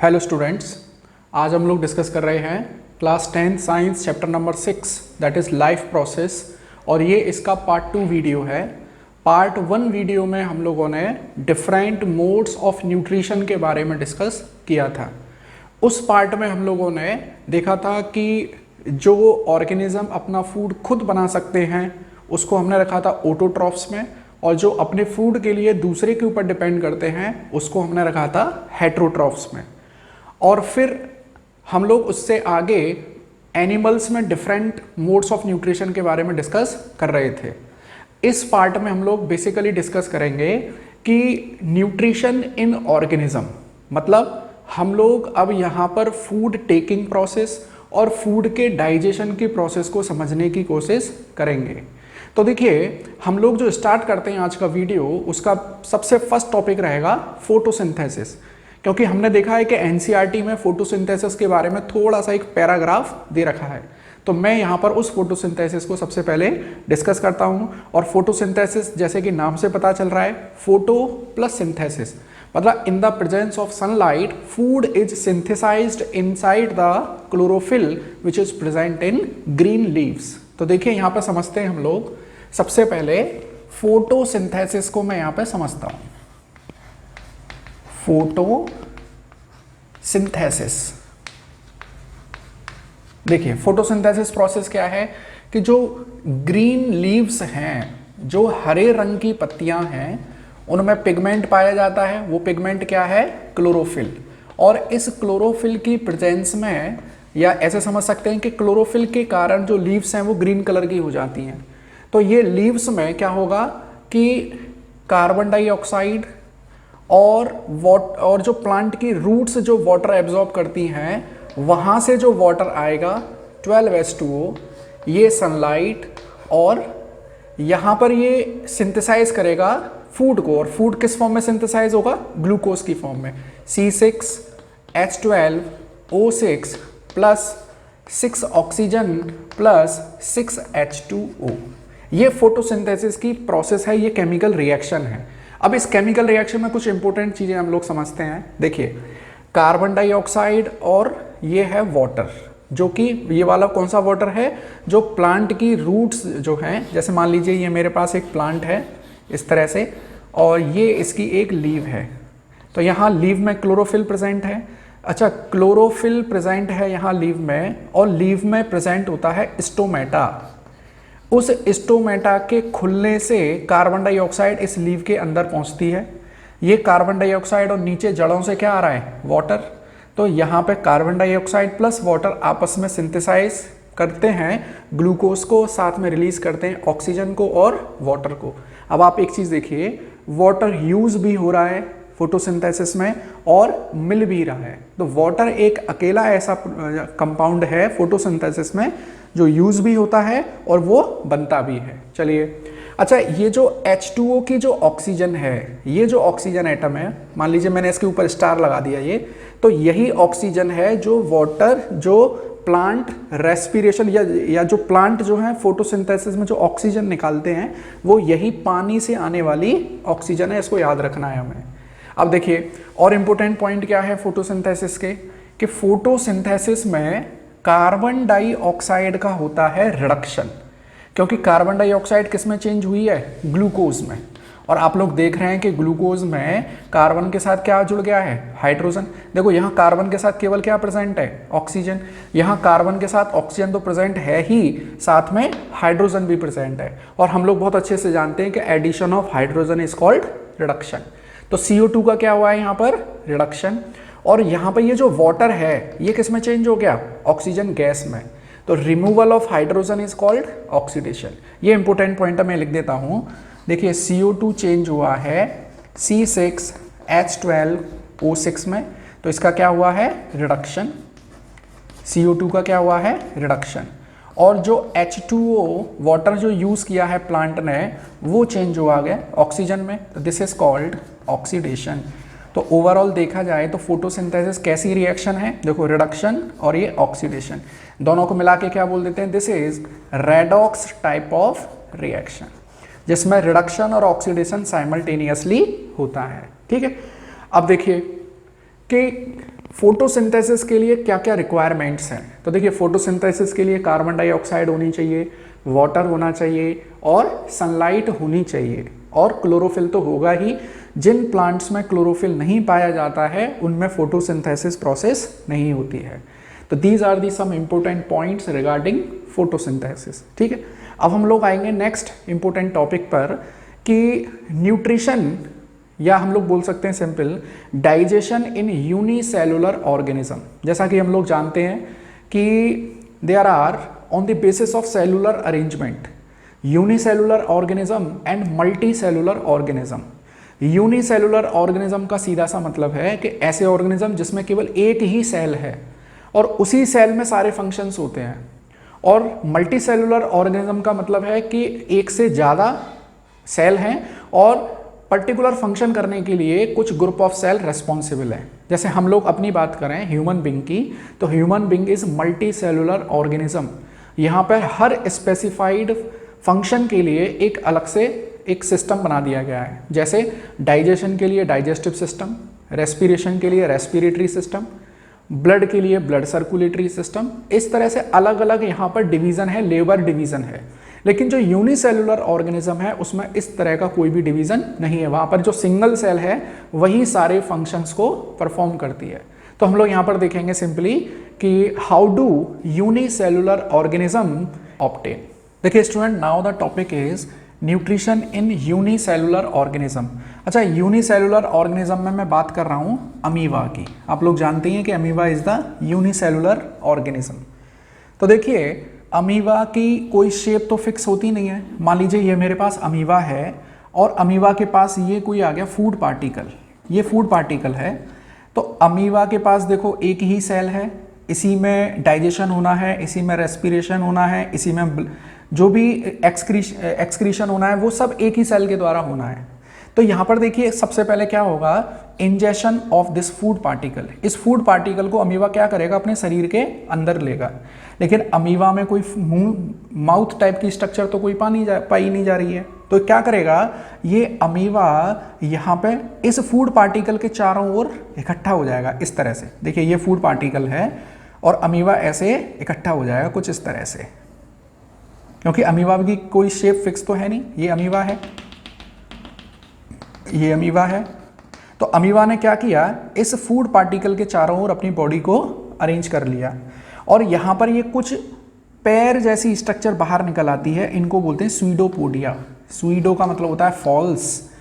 Hello students, आज हम लोग डिस्कस कर रहे हैं class 10 science chapter number 6 that is life process. और ये इसका पार्ट 2 वीडियो है। पार्ट 1 वीडियो में हम लोगों ने डिफरेंट मोड्स ऑफ न्यूट्रिशन के बारे में डिस्कस किया था। उस पार्ट में हम लोगों ने देखा था कि जो ऑर्गेनिज्म अपना फूड खुद बना सकते हैं उसको हमने रखा था ऑटोट्रॉफ्स में, और जो अपने फूड के लिए दूसरे के ऊपर डिपेंड करते हैं उसको हमने रखा था हेट्रोट्रॉफ्स में। और फिर हम लोग उससे आगे एनिमल्स में डिफरेंट मोड्स ऑफ न्यूट्रिशन के बारे में डिस्कस कर रहे थे। इस पार्ट में हम लोग बेसिकली डिस्कस करेंगे कि न्यूट्रिशन इन ऑर्गेनिज्म, मतलब हम लोग अब यहाँ पर फूड टेकिंग प्रोसेस और फूड के डाइजेशन की प्रोसेस को समझने की कोशिश करेंगे। तो देखिए, हम लोग जो स्टार्ट करते हैं आज का वीडियो, उसका सबसे फर्स्ट टॉपिक रहेगा फोटोसिंथेसिस, क्योंकि हमने देखा है कि एनसीईआरटी में फोटोसिंथेसिस के बारे में थोड़ा सा एक पैराग्राफ दे रखा है। तो मैं यहाँ पर उस फोटोसिंथेसिस को सबसे पहले डिस्कस करता हूँ। और फोटोसिंथेसिस जैसे कि नाम से पता चल रहा है, फोटो प्लस सिंथेसिस, मतलब in the presence of sunlight food is synthesized inside the chlorophyll which is present in green leaves. तो देखिए, यहाँ पर समझते हैं हम लोग। सबसे पहले फोटोसिंथेसिस को मैं यहाँ पे समझता हूँ। फोटोसिंथेसिस, देखिए फोटोसिंथेसिस प्रोसेस क्या है कि जो ग्रीन लीव्स हैं, जो हरे रंग की पत्तियां हैं, उनमें पिगमेंट पाया जाता है। वो पिगमेंट क्या है? क्लोरोफिल। और इस क्लोरोफिल की प्रेजेंस में, या ऐसे समझ सकते हैं कि क्लोरोफिल के कारण जो लीव्स हैं वो ग्रीन कलर की हो जाती हैं। तो ये लीव्स में क्या होगा कि कार्बन डाइऑक्साइड और जो प्लांट की रूट्स जो वाटर एब्जॉर्ब करती हैं, वहाँ से जो वाटर आएगा 12H2O, ये सनलाइट, और यहाँ पर ये सिंथेसाइज करेगा फूड को। और फूड किस फॉर्म में सिंथेसाइज होगा? ग्लूकोज की फॉर्म में। C6H12O6 plus 6 oxygen plus 6H2O। ये फोटोसिंथेसिस की प्रोसेस है, ये केमिकल रिएक्शन है। अब इस केमिकल रिएक्शन में कुछ इंपॉर्टेंट चीज़ें हम लोग समझते हैं। देखिए, कार्बन डाइऑक्साइड और ये है वाटर, जो कि ये वाला कौन सा वाटर है? जो प्लांट की रूट्स जो हैं, जैसे मान लीजिए ये मेरे पास एक प्लांट है इस तरह से, और ये इसकी एक लीव है। तो यहाँ लीव में क्लोरोफिल प्रेजेंट है। अच्छा, क्लोरोफिल प्रेजेंट है यहाँ लीव में, और लीव में प्रेजेंट होता है स्टोमेटा। उस स्टोमेटा के खुलने से कार्बन डाइऑक्साइड इस लीव के अंदर पहुंचती है। ये कार्बन डाइऑक्साइड और नीचे जड़ों से क्या आ रहा है? वाटर। तो यहाँ पे कार्बन डाइऑक्साइड प्लस वाटर आपस में सिंथेसाइज करते हैं ग्लूकोज को, साथ में रिलीज करते हैं ऑक्सीजन को और वाटर को। अब आप एक चीज़ देखिए, वाटर यूज भी हो रहा है फोटोसिंथेसिस में और मिल भी रहा है। तो वाटर एक अकेला ऐसा कंपाउंड है फोटोसिंथेसिस में जो यूज भी होता है और वो बनता भी है। चलिए, अच्छा, ये जो H2O की जो ऑक्सीजन है, ये जो ऑक्सीजन एटम है, मान लीजिए मैंने इसके ऊपर स्टार लगा दिया ये, तो यही ऑक्सीजन है जो वाटर, जो प्लांट रेस्पिरेशन या जो प्लांट जो है फोटोसिंथेसिस में जो ऑक्सीजन निकालते हैं, वो यही पानी से आने वाली ऑक्सीजन है। इसको याद रखना है हमें। अब देखिए, और इम्पोर्टेंट पॉइंट क्या है फोटोसिंथेसिस के, कि फोटोसिंथेसिस में कार्बन डाइऑक्साइड का होता है रिडक्शन, क्योंकि कार्बन डाइऑक्साइड किस में चेंज हुई है? ग्लूकोज में। और आप लोग देख रहे हैं कि ग्लूकोज में कार्बन के साथ क्या जुड़ गया है? हाइड्रोजन। देखो, यहाँ कार्बन के साथ केवल क्या प्रेजेंट है? ऑक्सीजन। यहाँ कार्बन के साथ ऑक्सीजन तो प्रेजेंट है ही, साथ में हाइड्रोजन भी प्रेजेंट है। और हम लोग बहुत अच्छे से जानते हैं कि addition of hydrogen is called reduction. तो CO2 का क्या हुआ है यहाँ पर? रिडक्शन। और यहाँ पर ये जो वाटर है, ये किस में चेंज हो गया? ऑक्सीजन गैस में। तो removal of hydrogen is called oxidation. ये इंपॉर्टेंट पॉइंट मैं लिख देता हूँ। देखिए, CO2 चेंज हुआ है C6H12O6 में, तो इसका क्या हुआ है? रिडक्शन। CO2 का क्या हुआ है? रिडक्शन। और जो H2O वाटर जो यूज किया है प्लांट ने, वो चेंज हुआ गया ऑक्सीजन में, तो दिस इज कॉल्ड ऑक्सीडेशन। तो ओवरऑल देखा जाए तो फोटोसिंथेसिस कैसी रिएक्शन है? देखो, रिडक्शन और ये ऑक्सीडेशन, दोनों को मिला के क्या बोल देते हैं? This is redox type of reaction, जिसमें रिडक्शन और ऑक्सीडेशन साइमल्टेनियसली होता है। ठीक है। अब देखिए कि फोटोसिंथेसिस के लिए क्या क्या रिक्वायरमेंट्स हैं? तो देखिए, फोटोसिंथेसिस के लिए कार्बन डाइऑक्साइड होनी चाहिए, वाटर होना चाहिए और सनलाइट होनी चाहिए, और क्लोरोफिल तो होगा ही। जिन प्लांट्स में क्लोरोफिल नहीं पाया जाता है उनमें फोटोसिंथेसिस प्रोसेस नहीं होती है। तो these are the some important points regarding photosynthesis. ठीक है, अब हम लोग आएंगे नेक्स्ट इम्पोर्टेंट टॉपिक पर कि न्यूट्रिशन, या हम लोग बोल सकते हैं simple digestion in unicellular organism. जैसा कि हम लोग जानते हैं कि there are on the basis of cellular arrangement unicellular organism and multi cellular organism. Unicellular organism का सीधा सा मतलब है कि ऐसे ऑर्गेनिज्म जिसमें केवल एक ही सेल है और उसी सेल में सारे फंक्शंस होते हैं, और मल्टी सेलुलर ऑर्गेनिज्म का मतलब है कि एक से ज़्यादा सेल हैं और पर्टिकुलर फंक्शन करने के लिए कुछ ग्रुप ऑफ सेल रेस्पॉन्सिबल है। जैसे हम लोग अपनी बात करें ह्यूमन बींग की, तो human being is multi cellular organism. यहाँ पर हर स्पेसिफाइड फंक्शन के लिए एक अलग से एक सिस्टम बना दिया गया है। जैसे डाइजेशन के लिए डाइजेस्टिव सिस्टम, रेस्पिरेशन के लिए रेस्पिरेटरी सिस्टम, ब्लड के लिए ब्लड सर्कुलेटरी सिस्टम। इस तरह से अलग अलग यहाँ पर डिवीज़न है, लेबर डिवीज़न है। लेकिन जो यूनिसेलुलर ऑर्गेनिज्म है उसमें इस तरह का कोई भी डिवीज़न नहीं है। वहाँ पर जो सिंगल सेल है वही सारे फंक्शंस को परफॉर्म करती है। तो हम लोग यहाँ पर देखेंगे सिंपली कि how do unicellular organism obtain. देखिए student, now the topic is nutrition in unicellular organism. अच्छा, यूनिसेलुलर ऑर्गेनिज्म में मैं बात कर रहा हूँ अमीबा की। आप लोग जानते हैं कि amoeba is the unicellular organism. तो देखिए, अमीबा की कोई शेप तो फिक्स होती नहीं है। मान लीजिए ये मेरे पास अमीबा है और अमीबा के पास ये कोई आ गया फूड पार्टिकल, ये फूड पार्टिकल है। तो अमीबा के पास देखो एक ही सेल है, इसी में डाइजेशन होना है, इसी में रेस्पिरेशन होना है, इसी में जो भी एक्सक्रीशन होना है वो सब एक ही सेल के द्वारा होना है। तो यहाँ पर देखिए सबसे पहले क्या होगा, injection of this food particle. इस फूड पार्टिकल को अमीबा क्या करेगा, अपने शरीर के अंदर लेगा। लेकिन अमीबा में कोई मुंह माउथ टाइप की स्ट्रक्चर तो कोई पाई नहीं जा रही है। तो क्या करेगा, ये अमीबा यहाँ पे इस फूड पार्टिकल के चारों ओर इकट्ठा हो जाएगा इस तरह से। देखिए ये फूड पार्टिकल है और अमीबा ऐसे इकट्ठा हो जाएगा कुछ इस तरह से, क्योंकि अमीबा की कोई शेप फिक्स तो है नहीं। ये अमीबा है, ये अमीबा है। तो अमीबा ने क्या किया, इस फूड पार्टिकल के चारों ओर अपनी बॉडी को अरेंज कर लिया और यहाँ पर ये कुछ पैर जैसी स्ट्रक्चर बाहर निकल आती है। इनको बोलते हैं स्यूडोपोडिया। स्यूडो का मतलब होता है फॉल्स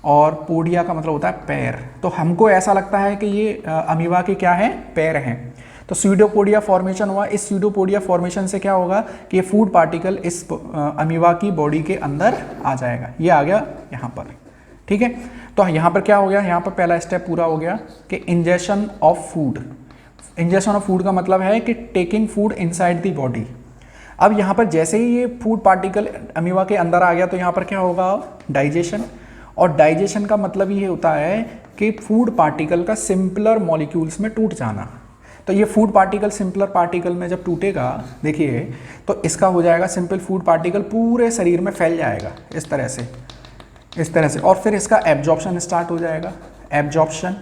और पोडिया का मतलब होता है पैर। तो हमको ऐसा लगता है कि ये अमीबा के क्या है, पैर हैं। तो स्यूडोपोडिया फॉर्मेशन हुआ। इस स्यूडोपोडिया फॉर्मेशन से क्या होगा कि ये फूड पार्टिकल इस अमीबा की बॉडी के अंदर आ जाएगा। ये आ गया यहाँ पर, ठीक है। तो यहाँ पर क्या हो गया, यहाँ पर पहला स्टेप पूरा हो गया कि injection of food. Injection of food का मतलब है कि taking food inside the body. अब यहाँ पर जैसे ही ये फूड पार्टिकल अमीबा के अंदर आ गया तो यहाँ पर क्या होगा, डाइजेशन। और डाइजेशन का मतलब ये होता है कि फूड पार्टिकल का सिंपलर मॉलिक्यूल्स में टूट जाना। तो ये फूड पार्टिकल सिंपलर पार्टिकल में जब टूटेगा, देखिए तो इसका हो जाएगा सिंपल फूड पार्टिकल पूरे शरीर में फैल जाएगा इस तरह से, इस तरह से। और फिर इसका एब्जॉर्प्शन स्टार्ट हो जाएगा। एब्जॉर्प्शन,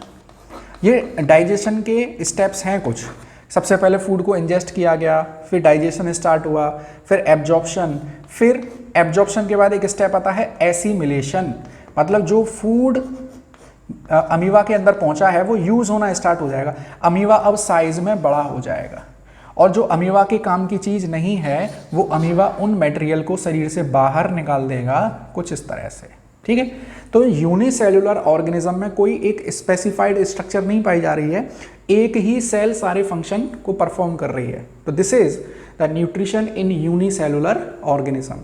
ये डाइजेशन के स्टेप्स हैं कुछ। सबसे पहले फूड को इंजेस्ट किया गया, फिर डाइजेशन स्टार्ट हुआ, फिर एब्जॉर्प्शन, फिर एब्जॉर्प्शन के बाद एक स्टेप आता है एसिमिलेशन। मतलब जो फूड अमीबा के अंदर पहुंचा है वो यूज होना स्टार्ट हो जाएगा। अमीबा अब साइज में बड़ा हो जाएगा और जो अमीबा के काम की चीज नहीं है वो अमीबा उन मटेरियल को शरीर से बाहर निकाल देगा कुछ इस तरह से, ठीक है। तो यूनिसेलुलर ऑर्गेनिज्म में कोई एक स्पेसिफाइड स्ट्रक्चर नहीं पाई जा रही है, एक ही सेल सारे फंक्शन को परफॉर्म कर रही है। तो this is the nutrition in unicellular organism.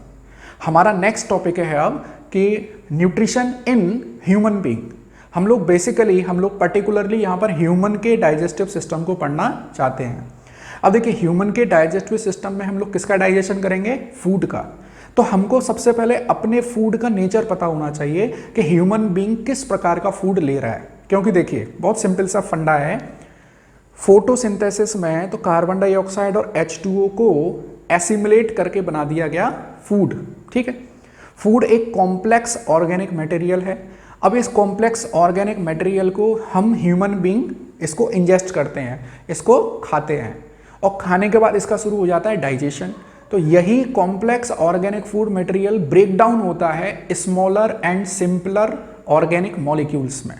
हमारा नेक्स्ट टॉपिक है अब कि न्यूट्रिशन इन ह्यूमन बीइंग। हम लोग पर्टिकुलरली यहाँ पर ह्यूमन के डाइजेस्टिव सिस्टम को पढ़ना चाहते हैं। अब देखिए ह्यूमन के डाइजेस्टिव सिस्टम में हम लोग किसका डाइजेशन करेंगे, फूड का। तो हमको सबसे पहले अपने फूड का नेचर पता होना चाहिए कि ह्यूमन बीइंग किस प्रकार का फूड ले रहा है। क्योंकि देखिए बहुत सिंपल सा फंडा है, फोटोसिंथेसिस में तो कार्बन डाइऑक्साइड और H2O को एसिमुलेट करके बना दिया गया फूड, ठीक है। फूड एक कॉम्प्लेक्स ऑर्गेनिक मटेरियल है। अब इस कॉम्प्लेक्स ऑर्गेनिक मटेरियल को हम ह्यूमन बीइंग इसको इंजेस्ट करते हैं, इसको खाते हैं, और खाने के बाद इसका शुरू हो जाता है डाइजेशन। तो यही complex organic food material break down होता है smaller and simpler organic molecules में।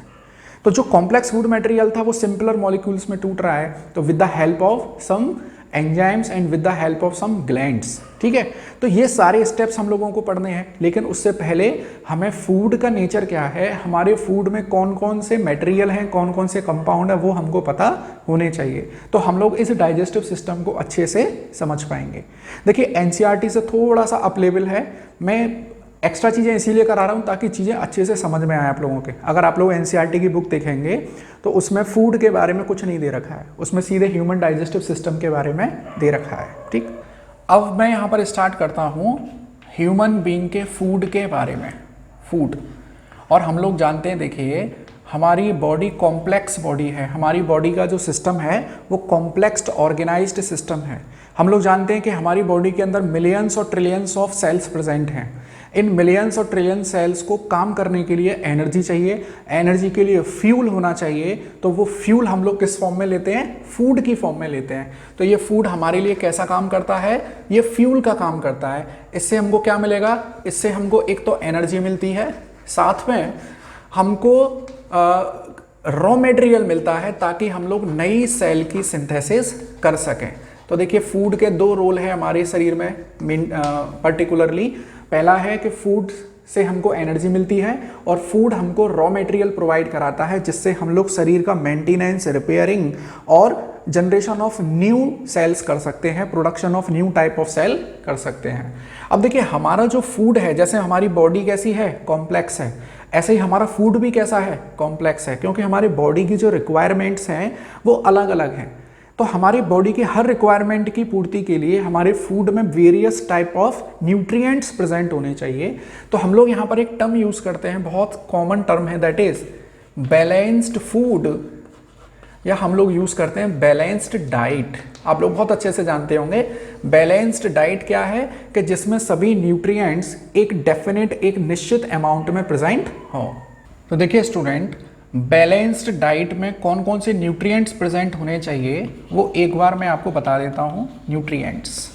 तो जो कॉम्प्लेक्स फूड मटेरियल था वो सिंपलर मॉलिक्यूल्स में टूट रहा है, तो with the help of some enzymes and with the help of some glands. ठीक है, तो ये सारे स्टेप्स हम लोगों को पढ़ने हैं, लेकिन उससे पहले हमें फूड का नेचर क्या है, हमारे फूड में कौन कौन से मटेरियल हैं, कौन कौन से कंपाउंड है, वो हमको पता होने चाहिए, तो हम लोग इस डाइजेस्टिव सिस्टम को अच्छे से समझ पाएंगे। देखिए एनसीईआरटी से थोड़ा सा अप लेवल है, मैं एक्स्ट्रा चीज़ें इसीलिए करा रहा हूँ ताकि चीज़ें अच्छे से समझ में आए आप लोगों के। अगर आप लोग एनसीईआरटी की बुक देखेंगे तो उसमें फूड के बारे में कुछ नहीं दे रखा है, उसमें सीधे ह्यूमन डाइजेस्टिव सिस्टम के बारे में दे रखा है। ठीक, अब मैं यहाँ पर स्टार्ट करता हूँ ह्यूमन बीइंग के फूड के बारे में। फूड, और हम लोग जानते हैं, देखिए हमारी बॉडी कॉम्प्लेक्स बॉडी है, हमारी बॉडी का जो सिस्टम है वो कॉम्प्लेक्स्ड ऑर्गेनाइज्ड सिस्टम है। हम लोग जानते हैं कि हमारी बॉडी के अंदर मिलियंस और ट्रिलियंस ऑफ सेल्स प्रेजेंट हैं। इन मिलियंस और ट्रिलियन सेल्स को काम करने के लिए एनर्जी चाहिए, एनर्जी के लिए फ्यूल होना चाहिए, तो वो फ्यूल हम लोग किस फॉर्म में लेते हैं, फूड की फॉर्म में लेते हैं। तो ये फूड हमारे लिए कैसा काम करता है, ये फ्यूल का काम करता है। इससे हमको क्या मिलेगा, इससे हमको एक तो एनर्जी मिलती है, साथ में हमको रॉ मटेरियल मिलता है ताकि हम लोग नई सेल की सिंथेसिस कर सकें। तो देखिए फूड के दो रोल है हमारे शरीर में पर्टिकुलरली। पहला है कि फूड से हमको एनर्जी मिलती है और फूड हमको रॉ मटेरियल प्रोवाइड कराता है जिससे हम लोग शरीर का मेंटेनेंस, रिपेयरिंग और जनरेशन ऑफ न्यू सेल्स कर सकते हैं, production of new type of cell कर सकते हैं। अब देखिए हमारा जो फूड है, जैसे हमारी बॉडी कैसी है, कॉम्प्लेक्स है, ऐसे ही हमारा फूड भी कैसा है, कॉम्प्लेक्स है, क्योंकि हमारी बॉडी की जो रिक्वायरमेंट्स हैं वो अलग अलग हैं। तो हमारी बॉडी की हर रिक्वायरमेंट की पूर्ति के लिए हमारे फूड में various type of nutrients present होने चाहिए। तो हम लोग यहाँ पर एक टर्म यूज करते हैं, बहुत कॉमन टर्म है, दैट इज बैलेंस्ड फूड, या हम लोग यूज करते हैं बैलेंस्ड डाइट। आप लोग बहुत अच्छे से जानते होंगे बैलेंस्ड डाइट क्या है, कि जिसमें सभी न्यूट्रिएंट्स एक डेफिनेट, एक निश्चित अमाउंट में प्रेजेंट हो। तो देखिए स्टूडेंट, बैलेंस्ड डाइट में कौन कौन से न्यूट्रिएंट्स प्रेजेंट होने चाहिए वो एक बार मैं आपको बता देता हूँ। न्यूट्रिएंट्स,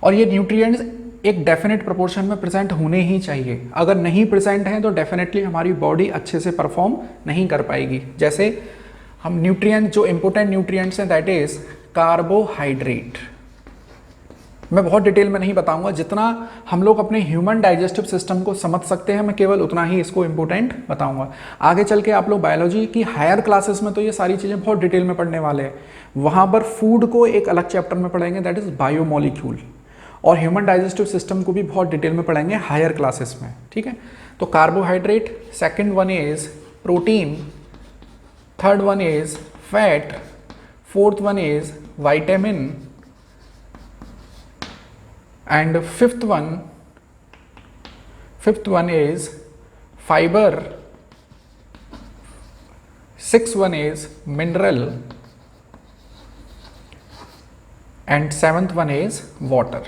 और ये न्यूट्रिएंट्स एक डेफिनेट प्रोपोर्शन में प्रेजेंट होने ही चाहिए। अगर नहीं प्रेजेंट हैं तो डेफिनेटली हमारी बॉडी अच्छे से परफॉर्म नहीं कर पाएगी। जैसे हम न्यूट्रिएंट, जो इंपॉर्टेंट न्यूट्रिएंट्स हैं, दैट इज कार्बोहाइड्रेट। मैं बहुत डिटेल में नहीं बताऊंगा, जितना हम लोग अपने ह्यूमन डाइजेस्टिव सिस्टम को समझ सकते हैं मैं केवल उतना ही इसको इंपॉर्टेंट बताऊंगा। आगे चल के आप लोग बायोलॉजी की हायर क्लासेस में तो ये सारी चीज़ें बहुत डिटेल में पढ़ने वाले हैं, वहाँ पर फूड को एक अलग चैप्टर में पढ़ेंगे, दैट इज बायोमोलिक्यूल, और ह्यूमन डाइजेस्टिव सिस्टम को भी बहुत डिटेल में पढ़ेंगे हायर क्लासेस में। ठीक है, तो carbohydrate, second one is protein, third one is fat, fourth one is vitamin, and fifth one is fiber, sixth one is mineral, and seventh one is water।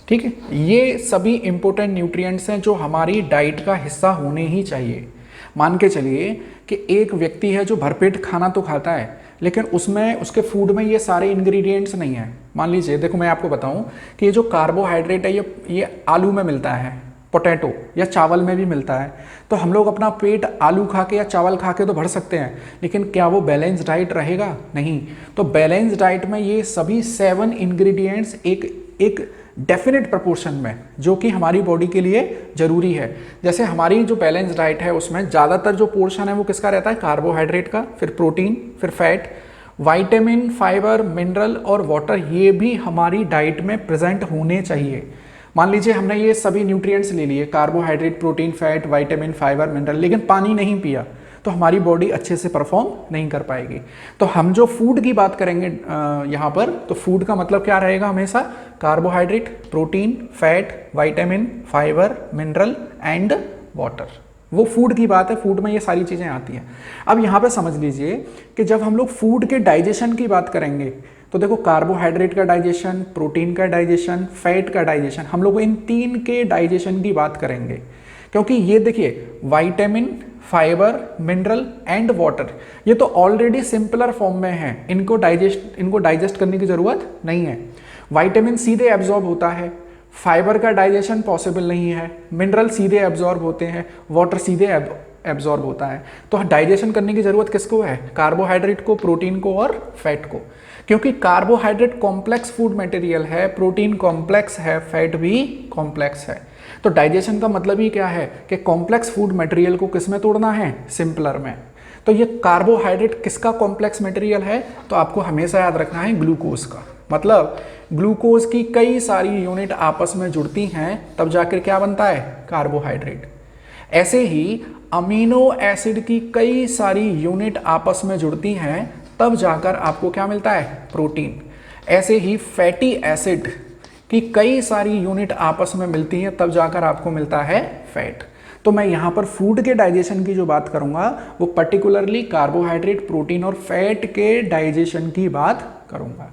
ठीक है, ये सभी इंपॉर्टेंट न्यूट्रिएंट्स हैं जो हमारी डाइट का हिस्सा होने ही चाहिए। मान के चलिए कि एक व्यक्ति है जो भरपेट खाना तो खाता है, लेकिन उसमें, उसके फूड में ये सारे इंग्रेडिएंट्स नहीं है। मान लीजिए, देखो मैं आपको बताऊं कि ये जो कार्बोहाइड्रेट है ये आलू में मिलता है, पोटैटो या चावल में भी मिलता है। तो हम लोग अपना पेट आलू खा के या चावल खा के तो भर सकते हैं, लेकिन क्या वो बैलेंस डाइट रहेगा? नहीं। तो बैलेंस डाइट में ये सभी 7 इंग्रेडिएंट्स एक डेफिनेट प्रोपोर्शन में, जो कि हमारी बॉडी के लिए जरूरी है। जैसे हमारी जो बैलेंस डाइट है उसमें ज़्यादातर जो पोर्शन है वो किसका रहता है? कार्बोहाइड्रेट का, फिर प्रोटीन, फिर फैट, विटामिन, फाइबर, मिनरल और वाटर, ये भी हमारी डाइट में प्रेजेंट होने चाहिए। मान लीजिए हमने ये सभी न्यूट्रिएंट्स ले लिए, carbohydrate, protein, fat, vitamin, fibre, mineral, लेकिन पानी नहीं पिया, तो हमारी बॉडी अच्छे से परफॉर्म नहीं कर पाएगी। तो हम जो फूड की बात करेंगे यहाँ पर, तो फूड का मतलब क्या रहेगा हमेशा? Carbohydrate, protein, fat, vitamin, fibre, mineral and water. वो फूड की बात है, फूड में ये सारी चीज़ें आती हैं। अब यहाँ पे समझ लीजिए कि जब हम लोग फूड के डाइजेशन की बात करेंगे तो देखो कार्बोहाइड्रेट का डाइजेशन, प्रोटीन का डाइजेशन, फैट का डाइजेशन, हम लोग इन 3 के डाइजेशन की बात करेंगे क्योंकि ये देखिए vitamin, fibre, mineral and water, ये तो ऑलरेडी सिंपलर फॉर्म में है, इनको डाइजेस्ट करने की जरूरत नहीं है। विटामिन सीधे एब्जॉर्ब होता है, फाइबर का डाइजेशन पॉसिबल नहीं है, मिनरल सीधे एब्जॉर्ब होते हैं, वाटर सीधे एब्जॉर्ब होता है। तो डाइजेशन करने की जरूरत किसको है? कार्बोहाइड्रेट को, प्रोटीन को और फैट को। क्योंकि कार्बोहाइड्रेट कॉम्प्लेक्स फूड मटेरियल है, प्रोटीन कॉम्प्लेक्स है, फैट भी कॉम्प्लेक्स है। तो डाइजेशन का मतलब ही क्या है कि कॉम्प्लेक्स फूड मटेरियल को किस में तोड़ना है? सिंपलर में। तो ये कार्बोहाइड्रेट किसका कॉम्प्लेक्स मटेरियल है? तो आपको हमेशा याद रखना है ग्लूकोज का। मतलब ग्लूकोज की कई सारी यूनिट आपस में जुड़ती हैं, तब जाकर क्या बनता है? कार्बोहाइड्रेट। ऐसे ही अमीनो एसिड की कई सारी यूनिट आपस में जुड़ती हैं, तब जाकर आपको क्या मिलता है? प्रोटीन। ऐसे ही फैटी एसिड की कई सारी यूनिट आपस में मिलती हैं, तब जाकर आपको मिलता है फैट। तो मैं यहाँ पर फूड के डाइजेशन की जो बात करूँगा वो पर्टिकुलरली कार्बोहाइड्रेट, प्रोटीन और फैट के डाइजेशन की बात करूँगा।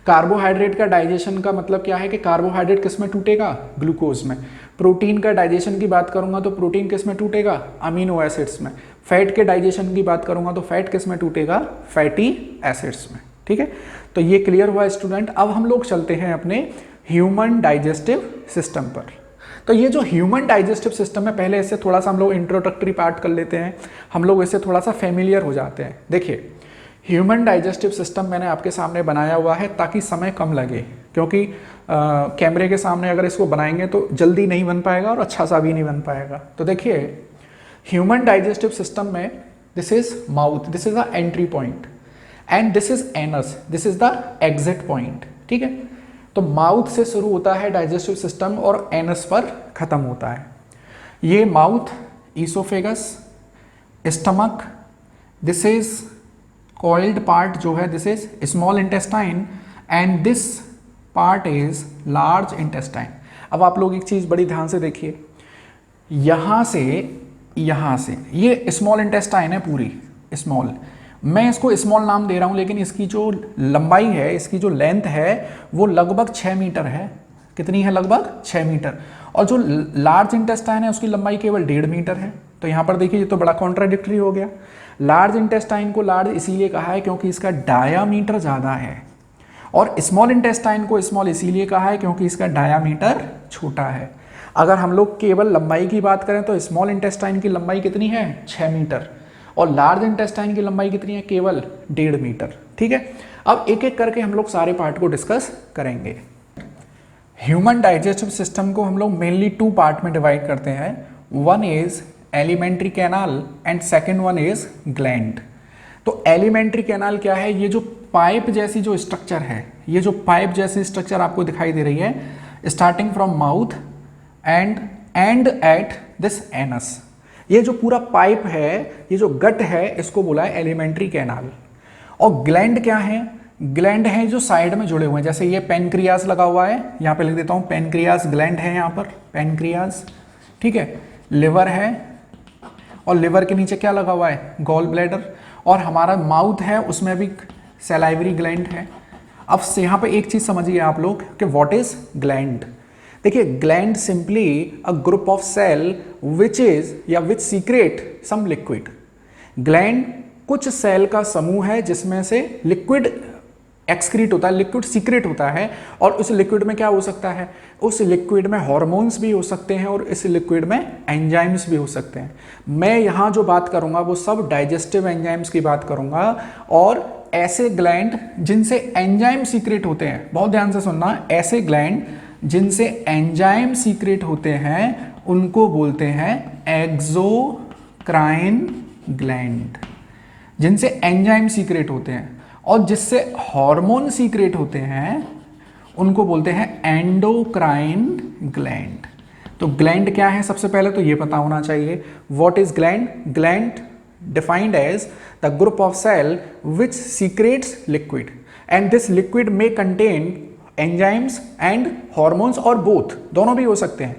कार्बोहाइड्रेट का डाइजेशन का मतलब क्या है कि कार्बोहाइड्रेट किस में टूटेगा? ग्लूकोज में। प्रोटीन का डाइजेशन की बात करूंगा तो प्रोटीन किस में टूटेगा? अमीनो एसिड्स में। फैट के डाइजेशन की बात करूंगा तो फैट किस में टूटेगा? फैटी एसिड्स में। ठीक है, तो ये क्लियर हुआ स्टूडेंट। अब हम लोग चलते हैं अपने ह्यूमन डाइजेस्टिव सिस्टम पर। तो ये जो ह्यूमन डाइजेस्टिव सिस्टम है, पहले इससे थोड़ा सा हम लोग इंट्रोडक्टरी पार्ट कर लेते हैं, हम लोग इससे थोड़ा सा फेमिलियर हो जाते हैं। देखिए, ह्यूमन डाइजेस्टिव सिस्टम मैंने आपके सामने बनाया हुआ है ताकि समय कम लगे, क्योंकि कैमरे के सामने अगर इसको बनाएंगे तो जल्दी नहीं बन पाएगा और अच्छा सा भी नहीं बन पाएगा। तो देखिए, ह्यूमन डाइजेस्टिव सिस्टम में this is mouth, this is the entry point, and this is anus, this is the exit point. ठीक है, तो माउथ से शुरू होता है डाइजेस्टिव सिस्टम और एनस पर खत्म होता है। ये mouth, oesophagus, stomach, this is coiled part जो है this is small intestine, and this part is large intestine. अब आप लोग एक चीज़ बड़ी ध्यान से देखिए, यहाँ से ये स्मॉल इंटेस्टाइन है पूरी, स्मॉल। मैं इसको स्मॉल नाम दे रहा हूँ, लेकिन इसकी जो लंबाई है, इसकी जो लेंथ है वो लगभग 6 मीटर है। कितनी है? लगभग 6 मीटर। और जो लार्ज इंटेस्टाइन है उसकी लंबाई केवल 1.5 मीटर है। तो यहाँ पर देखिए, ये तो बड़ा कॉन्ट्राडिक्टरी हो गया। लार्ज इंटेस्टाइन को लार्ज इसीलिए कहा है क्योंकि इसका डायामीटर ज़्यादा है, और स्मॉल इंटेस्टाइन को स्मॉल इसीलिए कहा है क्योंकि इसका डायामीटर छोटा है। अगर हम लोग केवल लंबाई की बात करें तो स्मॉल इंटेस्टाइन की लंबाई कितनी है? 6 मीटर, और लार्ज इंटेस्टाइन की लंबाई कितनी है? केवल 1.5 मीटर। ठीक है, अब एक एक करके हम लोग सारे पार्ट को डिस्कस करेंगे। ह्यूमन डाइजेस्टिव सिस्टम को हम लोग मेनली 2 पार्ट में डिवाइड करते हैं। One is alimentary canal and second one is gland. तो एलिमेंट्री कैनाल क्या है? ये जो पाइप जैसी जो स्ट्रक्चर है, ये जो पाइप जैसी स्ट्रक्चर आपको दिखाई दे रही है, starting from mouth and at this anus, ये जो पूरा पाइप है, ये जो गट है, इसको बोला है एलिमेंट्री कैनाल। और ग्लैंड क्या है? ग्लैंड है जो साइड में जुड़े हुए हैं, जैसे ये पेनक्रियास लगा हुआ है, यहाँ पे लिख देता हूँ पेनक्रियास ग्लैंड है यहाँ पर, पेनक्रियास। ठीक है, लिवर है, और लिवर के नीचे क्या लगा हुआ है? Gall bladder. और हमारा माउथ है, उसमें भी सैलाइवरी ग्लैंड है। अब यहाँ पे एक चीज़ समझिए आप लोग कि व्हाट इज ग्लैंड। देखिए, gland simply a group of cell which is या which secrete some liquid. Gland कुछ सेल का समूह है जिसमें से लिक्विड एक्सक्रीट होता है, लिक्विड सीक्रेट होता है। और उस लिक्विड में क्या हो सकता है? उस लिक्विड में हॉर्मोन्स भी हो सकते हैं, और इस लिक्विड में एंजाइम्स भी हो सकते हैं। मैं यहाँ जो बात करूँगा वो सब डाइजेस्टिव एंजाइम्स की बात करूँगा, और ऐसे ग्लैंड जिनसे एंजाइम सीक्रेट होते हैं, बहुत ध्यान से सुनना, ऐसे ग्लैंड जिनसे एंजाइम सीक्रेट होते हैं उनको बोलते हैं एक्सोक्राइन ग्लैंड। जिनसे एंजाइम सीक्रेट होते हैं, और जिससे हार्मोन सीक्रेट होते हैं उनको बोलते हैं एंडोक्राइन ग्लैंड। तो ग्लैंड क्या है? सबसे पहले तो ये पता होना चाहिए, what is gland. Gland defined as the group of cell which secretes liquid, and this liquid में कंटेन एंजाइम्स एंड हॉर्मोन्स, और बोथ, दोनों भी हो सकते हैं।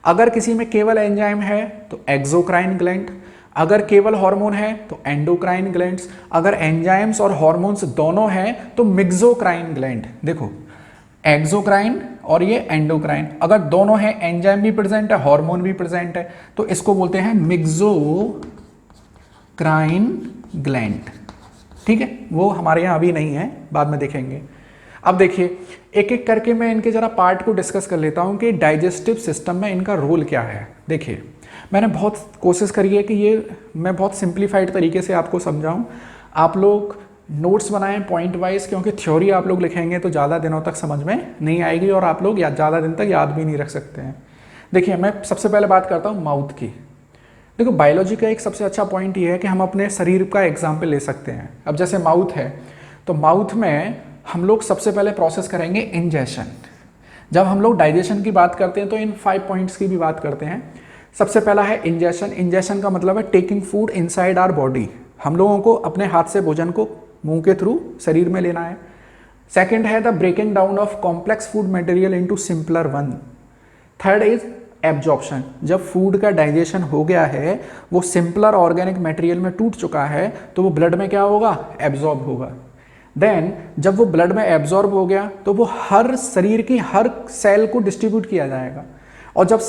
अगर किसी में केवल एंजाइम है तो एक्सोक्राइन ग्लैंड, अगर केवल हार्मोन है तो एंडोक्राइन ग्लैंड्स, अगर एंजाइम्स और हार्मोन्स दोनों हैं तो मिक्सोक्राइन ग्लैंड। देखो, एक्सोक्राइन और ये एंडोक्राइन। अगर दोनों हैं, एंजाइम भी प्रेजेंट है, हार्मोन भी प्रेजेंट है, तो इसको बोलते हैं मिक्सोक्राइन ग्लैंड। ठीक है, वो हमारे यहाँ अभी नहीं है, बाद में देखेंगे। अब देखिए एक एक करके मैं इनके जरा पार्ट को डिस्कस कर लेता हूँ कि डाइजेस्टिव सिस्टम में इनका रोल क्या है। देखिए मैंने बहुत कोशिश करी है कि ये मैं बहुत सिंप्लीफाइड तरीके से आपको समझाऊं। आप लोग नोट्स बनाएं पॉइंट वाइज, क्योंकि थ्योरी आप लोग लिखेंगे तो ज़्यादा दिनों तक समझ में नहीं आएगी और आप लोग ज़्यादा दिन तक याद भी नहीं रख सकते हैं। देखिए मैं सबसे पहले बात करता हूँ माउथ की। देखो बायोलॉजी का एक सबसे अच्छा पॉइंट ये है कि हम अपने शरीर का एग्जाम्पल ले सकते हैं। अब जैसे माउथ है, तो माउथ में हम लोग सबसे पहले प्रोसेस करेंगे इंजेशन। जब हम लोग डाइजेशन की बात करते हैं तो इन 5 पॉइंट्स की भी बात करते हैं। सबसे पहला है इंजेशन। इंजेशन का मतलब है taking food inside our body. हम लोगों को अपने हाथ से भोजन को मुंह के थ्रू शरीर में लेना है। सेकंड है the breaking down of complex food material into simpler one. Third is absorption. जब फूड का डाइजेशन हो गया है, वो सिंपलर ऑर्गेनिक मटेरियल में टूट चुका है, तो वो ब्लड में क्या होगा, एब्जॉर्ब होगा। देन जब वो ब्लड में एब्जॉर्ब हो गया तो वो हर शरीर की हर सेल को डिस्ट्रीब्यूट किया जाएगा। और जब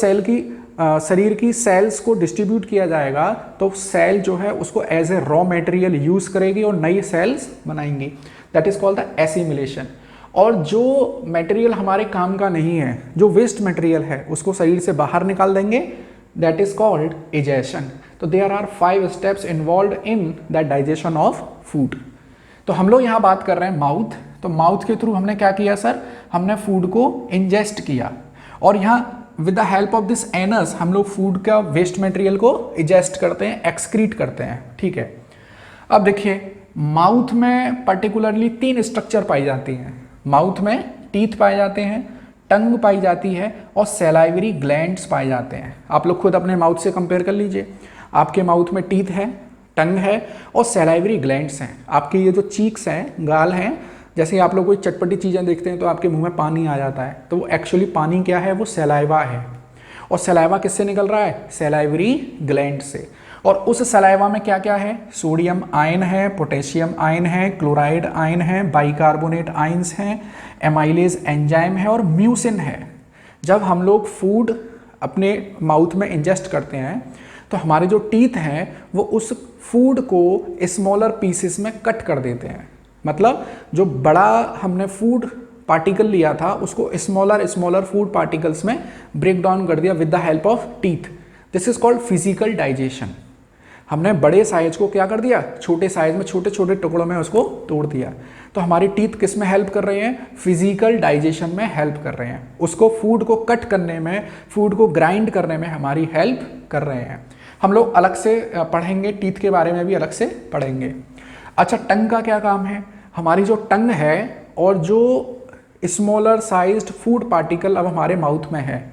शरीर की सेल्स को डिस्ट्रीब्यूट किया जाएगा तो सेल जो है उसको as a raw material use करेगी और नई सेल्स बनाएंगी। That is called the assimilation. और जो मटेरियल हमारे काम का नहीं है, जो वेस्ट मटेरियल है, उसको शरीर से बाहर निकाल देंगे। That is called egestion. तो there are 5 steps involve in the digestion of food. तो हम लोग यहाँ बात कर रहे हैं माउथ। तो माउथ के थ्रू हमने क्या किया सर, हमने फूड को इंजेस्ट किया और यहाँ with the help of this anus हम लोग फूड का वेस्ट मटेरियल को इजेस्ट करते हैं, एक्सक्रीट करते हैं। ठीक है, अब देखिए माउथ में पर्टिकुलरली 3 स्ट्रक्चर पाई जाती हैं। माउथ में टीथ पाए जाते हैं, टंग पाई जाती है और सैलाइवरी ग्लैंड्स पाए जाते हैं। आप लोग खुद अपने माउथ से कंपेयर कर लीजिए। आपके माउथ में टीथ है, टंग है और सैलाइवरी ग्लैंड्स हैं। आपके ये जो चीक्स हैं, गाल हैं, जैसे आप लोग कोई चटपटी चीज़ें देखते हैं तो आपके मुंह में पानी आ जाता है, तो वो एक्चुअली पानी क्या है, वो सैलाइवा है। और सैलाइवा किससे निकल रहा है, सैलाइवरी ग्लैंड से। और उस सलाइवा में क्या क्या है, सोडियम आयन है, पोटेशियम आयन है, क्लोराइड आयन है, बाइकार्बोनेट आयन्स हैं, एमाइलेज एंजाइम है और म्यूसिन है। जब हम लोग फूड अपने माउथ में इंजेस्ट करते हैं तो हमारे जो टीथ हैं वो उस फूड को स्मॉलर पीसेस में कट कर देते हैं। मतलब जो बड़ा हमने फूड पार्टिकल लिया था उसको स्मॉलर फूड पार्टिकल्स में ब्रेक डाउन कर दिया with the help of teeth. This is called physical digestion. हमने बड़े साइज को क्या कर दिया, छोटे साइज में छोटे छोटे टुकड़ों में उसको तोड़ दिया। तो हमारी टीथ किस में हेल्प कर रहे हैं, फिजिकल डाइजेशन में हेल्प कर रहे हैं। उसको फूड को कट करने में, फूड को ग्राइंड करने में हमारी हेल्प कर रहे हैं। हम लोग अलग से पढ़ेंगे, टीथ के बारे में भी अलग से पढ़ेंगे। अच्छा, टंग का क्या काम है, हमारी जो टंग है और जो स्मॉलर साइज्ड फूड पार्टिकल अब हमारे माउथ में है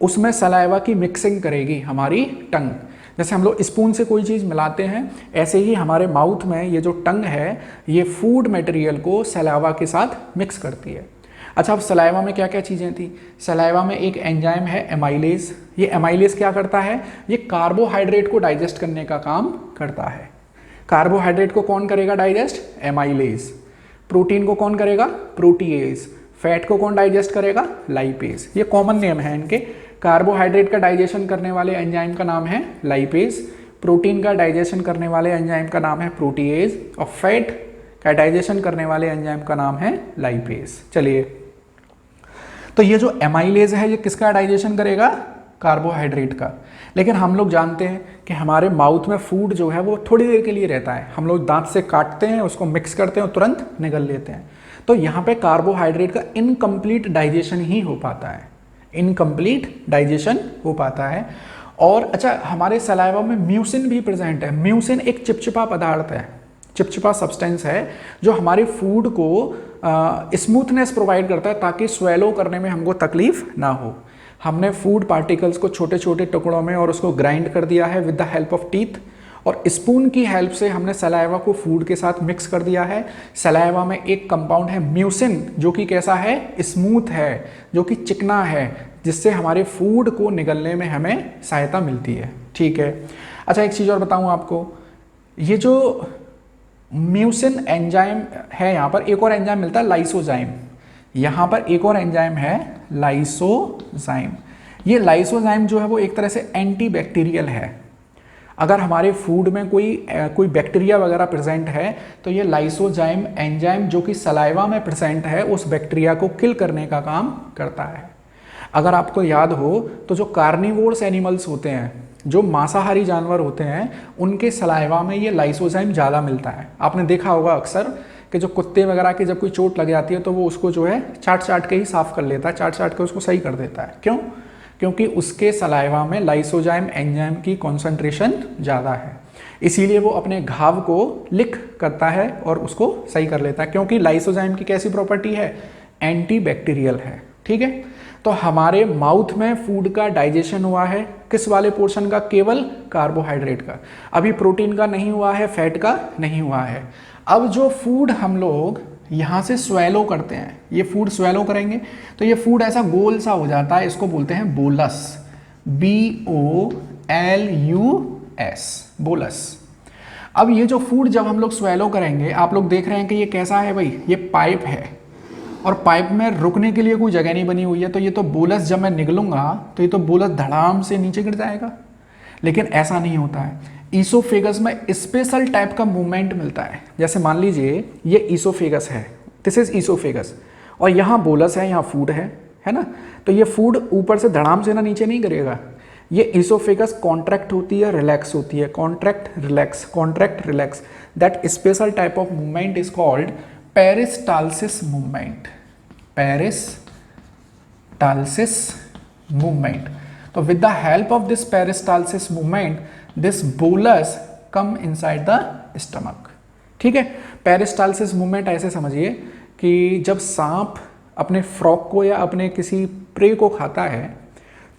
उसमें सलाइवा की मिक्सिंग करेगी हमारी टंग। जैसे हम लोग स्पून से कोई चीज़ मिलाते हैं, ऐसे ही हमारे माउथ में ये जो टंग है ये फूड मटेरियल को सलाइवा के साथ मिक्स करती है। अच्छा, अब सलाइवा में क्या क्या चीज़ें थी, सलाइवा में एक एंजाइम है एमाइलेज। ये एमाइलेज क्या करता है, ये कार्बोहाइड्रेट को डाइजेस्ट करने का काम करता है। कार्बोहाइड्रेट को कौन करेगा डाइजेस्ट, एमाइलेज। प्रोटीन को कौन करेगा, प्रोटीएज। फैट को कौन डाइजेस्ट करेगा, लाइपेज। ये कॉमन नेम है इनके। कार्बोहाइड्रेट का डाइजेशन करने वाले एंजाइम का नाम है लाइपेज, प्रोटीन का डाइजेशन करने वाले एंजाइम का नाम है प्रोटीएज और फैट का डाइजेशन करने वाले एंजाइम का नाम है लाइपेज। चलिए, तो ये जो एमाइलेज है ये किसका डाइजेशन करेगा, कार्बोहाइड्रेट का। लेकिन हम लोग जानते हैं कि हमारे माउथ में फूड जो है वो थोड़ी देर के लिए रहता है। हम लोग दांत से काटते हैं, उसको मिक्स करते हैं और तुरंत निगल लेते हैं। तो यहाँ पे कार्बोहाइड्रेट का इनकम्प्लीट डाइजेशन ही हो पाता है, इनकम्प्लीट डाइजेशन हो पाता है। और अच्छा, हमारे सलाइवा में म्यूसिन भी प्रेजेंट है। म्यूसिन एक चिपचिपा पदार्थ है, चिपचिपा सब्सटेंस है जो हमारे फूड को स्मूथनेस प्रोवाइड करता है ताकि स्वेलो करने में हमको तकलीफ ना हो। हमने फूड पार्टिकल्स को छोटे छोटे टुकड़ों में और उसको ग्राइंड कर दिया है with the help of teeth, और स्पून की हेल्प से हमने सलाइवा को फूड के साथ मिक्स कर दिया है। सलाइवा में एक कंपाउंड है म्यूसिन जो कि कैसा है, स्मूथ है, जो कि चिकना है, जिससे हमारे फूड को निगलने में हमें सहायता मिलती है। ठीक है, अच्छा एक चीज़ और बताऊं आपको, ये जो म्यूसिन एंजाइम है, यहाँ पर एक और एंजाइम मिलता है लाइसोजाइम। यहाँ पर एक और एंजाइम है लाइसोजाइम। ये लाइसोजाइम जो है वो एक तरह से एंटी बैक्टीरियल है। अगर हमारे फूड में कोई बैक्टीरिया वगैरह प्रेजेंट है तो ये लाइसोजाइम एंजाइम जो कि सलाइवा में प्रेजेंट है उस बैक्टीरिया को किल करने का काम करता है। अगर आपको याद हो तो जो कार्निवोर्स एनिमल्स होते हैं, जो मांसाहारी जानवर होते हैं, उनके सलाइवा में ये लाइसोजाइम ज़्यादा मिलता है। आपने देखा होगा अक्सर कि जो कुत्ते वगैरह की जब कोई चोट लग जाती है तो वो उसको जो है चाट के ही साफ़ कर लेता है, चाट के उसको सही कर देता है। क्यों? क्योंकि उसके सलाइवा में लाइसोजाइम एंजाइम की कॉन्सेंट्रेशन ज़्यादा है, इसीलिए वो अपने घाव को लिक करता है और उसको सही कर लेता है। क्योंकि लाइसोजाइम की कैसी प्रॉपर्टी है? एंटी बैक्टीरियल है। ठीक है, तो हमारे माउथ में फूड का डाइजेशन हुआ है, किस वाले पोर्शन का? केवल कार्बोहाइड्रेट का। अभी प्रोटीन का नहीं हुआ है, फैट का नहीं हुआ है। अब जो फूड हम लोग यहाँ से स्वेलो करते हैं, ये फूड स्वेलो करेंगे तो ये फूड ऐसा गोल सा हो जाता है, इसको बोलते हैं बोलस, BOLUS, बोलस। अब ये जो फूड जब हम लोग स्वेलो करेंगे, आप लोग देख रहे हैं कि ये कैसा है भाई, ये पाइप है और पाइप में रुकने के लिए कोई जगह नहीं बनी हुई है, तो ये तो बोलस जब मैं निकलूंगा तो ये तो बोलस धड़ाम से नीचे गिर जाएगा। लेकिन ऐसा नहीं होता है। ईसोफेगस में स्पेशल टाइप का मूवमेंट मिलता है। जैसे मान लीजिए ये ईसोफेगस है, दिस इज ईसोफेगस, और यहाँ बोलस है, यहाँ फूड है ना, तो ये फूड ऊपर से धड़ाम से ना नीचे नहीं गिरेगा। ये ईसोफेगस कॉन्ट्रैक्ट होती है, रिलैक्स होती है, contract relax, contract relax. That special type of movement is called peristalsis movement, peristalsis movement. तो with the help of this peristalsis movement this bolus come inside the stomach. ठीक है, peristalsis movement ऐसे समझिए कि जब सांप अपने फ्रॉक को या अपने किसी प्रे को खाता है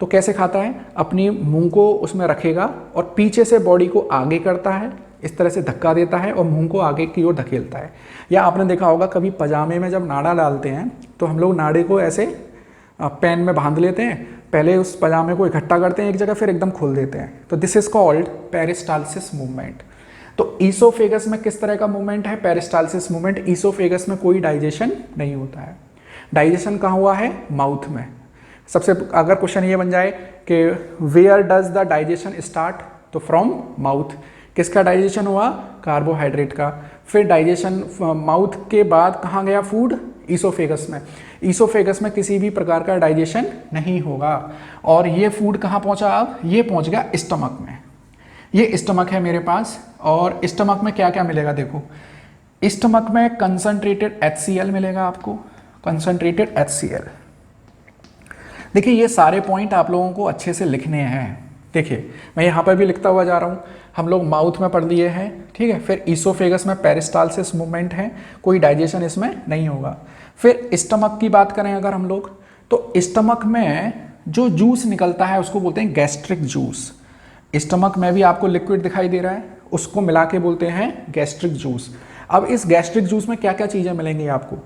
तो कैसे खाता है? अपनी मुंह को उसमें रखेगा और पीछे से बॉडी को आगे करता है, इस तरह से धक्का देता है और मुंह को आगे की ओर धकेलता है। या आपने देखा होगा कभी पजामे में जब नाड़ा डालते हैं तो हम लोग नाड़े को ऐसे पेन में बांध लेते हैं, पहले उस पजामे को इकट्ठा करते हैं एक जगह, फिर एकदम खोल देते हैं। तो this is called peristalsis movement. तो ईसोफेगस में किस तरह का मूवमेंट है? Peristalsis movement. ईसोफेगस में कोई डाइजेशन नहीं होता है। डाइजेशन कहाँ हुआ है? माउथ में। सबसे अगर क्वेश्चन ये बन जाए कि where does the digestion start, तो फ्रॉम माउथ। किसका डाइजेशन हुआ? कार्बोहाइड्रेट का। फिर डाइजेशन माउथ के बाद कहाँ गया फूड? ईसोफेगस में। ईसोफेगस में किसी भी प्रकार का डाइजेशन नहीं होगा और ये फूड कहाँ पहुँचा? अब ये पहुँच गया स्टमक में। ये स्टमक है मेरे पास, और स्टमक में क्या क्या मिलेगा? देखो, स्टमक में कंसंट्रेटेड HCl मिलेगा आपको, कंसंट्रेटेड HCl। देखिए ये सारे पॉइंट आप लोगों को अच्छे से लिखने हैं। देखिए मैं यहाँ पर भी लिखता हुआ जा रहा हूँ। हम लोग माउथ में पढ़ लिए हैं, ठीक है। फिर ईसोफेगस में पेरिस्टाल्सिस मूवमेंट है, कोई डाइजेशन इसमें नहीं होगा। फिर स्टमक की बात करें अगर हम लोग, तो स्टमक में जो जूस निकलता है उसको बोलते हैं गैस्ट्रिक जूस। स्टमक में भी आपको लिक्विड दिखाई दे रहा है, उसको मिला के बोलते हैं गैस्ट्रिक जूस। अब इस गैस्ट्रिक जूस में क्या क्या चीज़ें मिलेंगी आपको?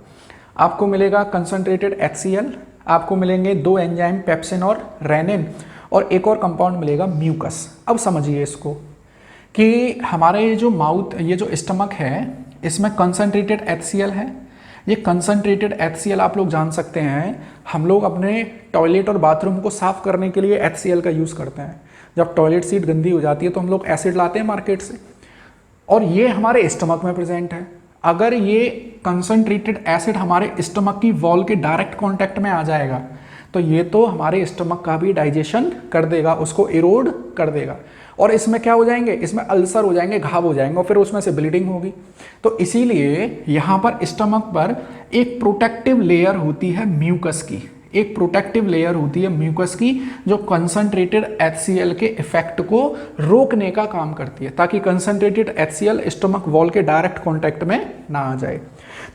आपको मिलेगा कंसंट्रेटेड HCl, आपको मिलेंगे 2 एंजाइम पेप्सिन और रेनिन, और एक और कंपाउंड मिलेगा म्यूकस। अब समझिए इसको कि हमारे ये जो माउथ, ये जो स्टमक है, इसमें कंसंट्रेटेड HCl है। ये कंसंट्रेटेड HCl आप लोग जान सकते हैं, हम लोग अपने टॉयलेट और बाथरूम को साफ करने के लिए HCl का यूज़ करते हैं। जब टॉयलेट सीट गंदी हो जाती है तो हम लोग एसिड लाते हैं मार्केट से, और ये हमारे स्टमक में प्रेजेंट है। अगर ये कंसंट्रेटेड एसिड हमारे स्टमक की वॉल के डायरेक्ट कांटेक्ट में आ जाएगा तो ये तो हमारे स्टमक का भी डाइजेशन कर देगा, उसको इरोड कर देगा, और इसमें क्या हो जाएंगे? इसमें अल्सर हो जाएंगे, घाव हो जाएंगे, और फिर उसमें से ब्लीडिंग होगी। तो इसीलिए यहाँ पर स्टमक पर एक प्रोटेक्टिव लेयर होती है म्यूकस की, एक प्रोटेक्टिव लेयर होती है म्यूकस की, जो कंसंट्रेटेड HCl के इफेक्ट को रोकने का काम करती है, ताकि कंसंट्रेटेड HCl स्टमक वॉल के डायरेक्ट कांटेक्ट में ना आ जाए।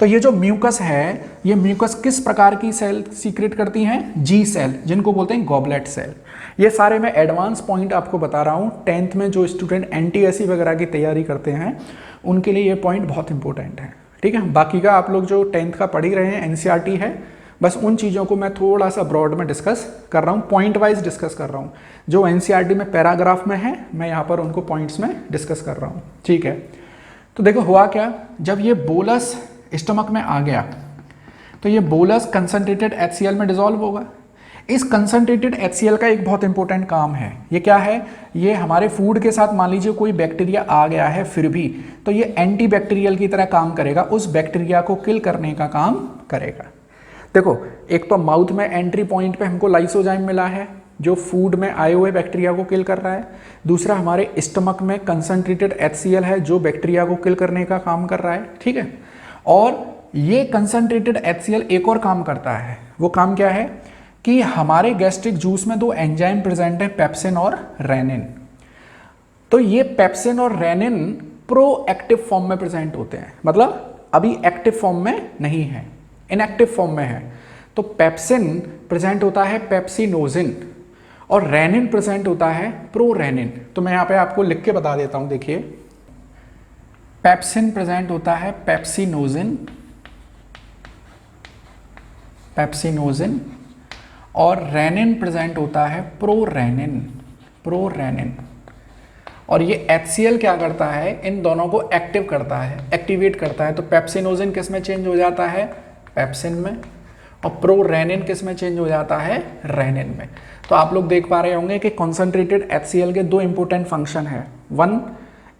तो ये जो म्यूकस है, ये म्यूकस किस प्रकार की सेल सीक्रेट करती हैं? G सेल, जिनको बोलते हैं गॉबलेट सेल। ये सारे मैं एडवांस पॉइंट आपको बता रहा हूँ। 10th में जो स्टूडेंट NTSC वगैरह की तैयारी करते हैं उनके लिए ये पॉइंट बहुत इंपॉर्टेंट है, ठीक है। बाकी का आप लोग जो 10th का पढ़ ही रहे हैं, NCERT है, बस उन चीज़ों को मैं थोड़ा सा ब्रॉड में डिस्कस कर रहा हूँ, पॉइंट वाइज डिस्कस कर रहा हूँ। जो NCERT में पैराग्राफ में है, मैं यहाँ पर उनको पॉइंट्स में डिस्कस कर रहा हूँ, ठीक है। तो देखो हुआ क्या, जब ये बोलस स्टमक में आ गया, तो ये बोलस कंसनट्रेटेड HCl में डिसॉल्व होगा। इस कंसनट्रेटेड HCl का एक बहुत इंपॉर्टेंट काम है, ये क्या है, ये हमारे फूड के साथ मान लीजिए कोई बैक्टीरिया आ गया है फिर भी, तो ये एंटी बैक्टीरियल की तरह काम करेगा, उस बैक्टीरिया को किल करने का काम करेगा। देखो, एक तो माउथ में एंट्री पॉइंट पे हमको लाइसोजाइम मिला है जो फूड में आए हुए बैक्टीरिया को किल कर रहा है। दूसरा, हमारे स्टमक में कंसनट्रेटेड HCl है जो बैक्टीरिया को किल करने का काम कर रहा है, ठीक है। और ये कंसनट्रेटेड HCl एक और काम करता है, वो काम क्या है कि हमारे गैस्ट्रिक जूस में दो एंजाइम प्रेजेंट है, पेप्सिन और रेनिन। तो ये पेप्सिन और रेनिन प्रोएक्टिव फॉर्म में प्रेजेंट होते हैं, मतलब अभी एक्टिव फॉर्म में नहीं है, इनएक्टिव फॉर्म में है। तो पेप्सिन प्रेजेंट होता है पेप्सिनोजिन और रेनिन प्रेजेंट होता है प्रोरेनिन। तो मैं यहाँ पे आपको लिख के बता देता हूँ, देखिए, पेप्सिन प्रेजेंट होता है पेप्सिनोजिन और रेनिन प्रेजेंट होता है प्रोरेनिन। और ये HCl क्या करता है, इन दोनों को एक्टिव करता है, एक्टिवेट करता है। तो पेप्सिनोजिन किस में चेंज हो जाता है, पेप्सिन में, और प्रोरेनिन किस में चेंज हो जाता है, रेनिन में। तो आप लोग देख पा रहे होंगे कि कॉन्सेंट्रेटेड HCl के दो इंपॉर्टेंट फंक्शन है, वन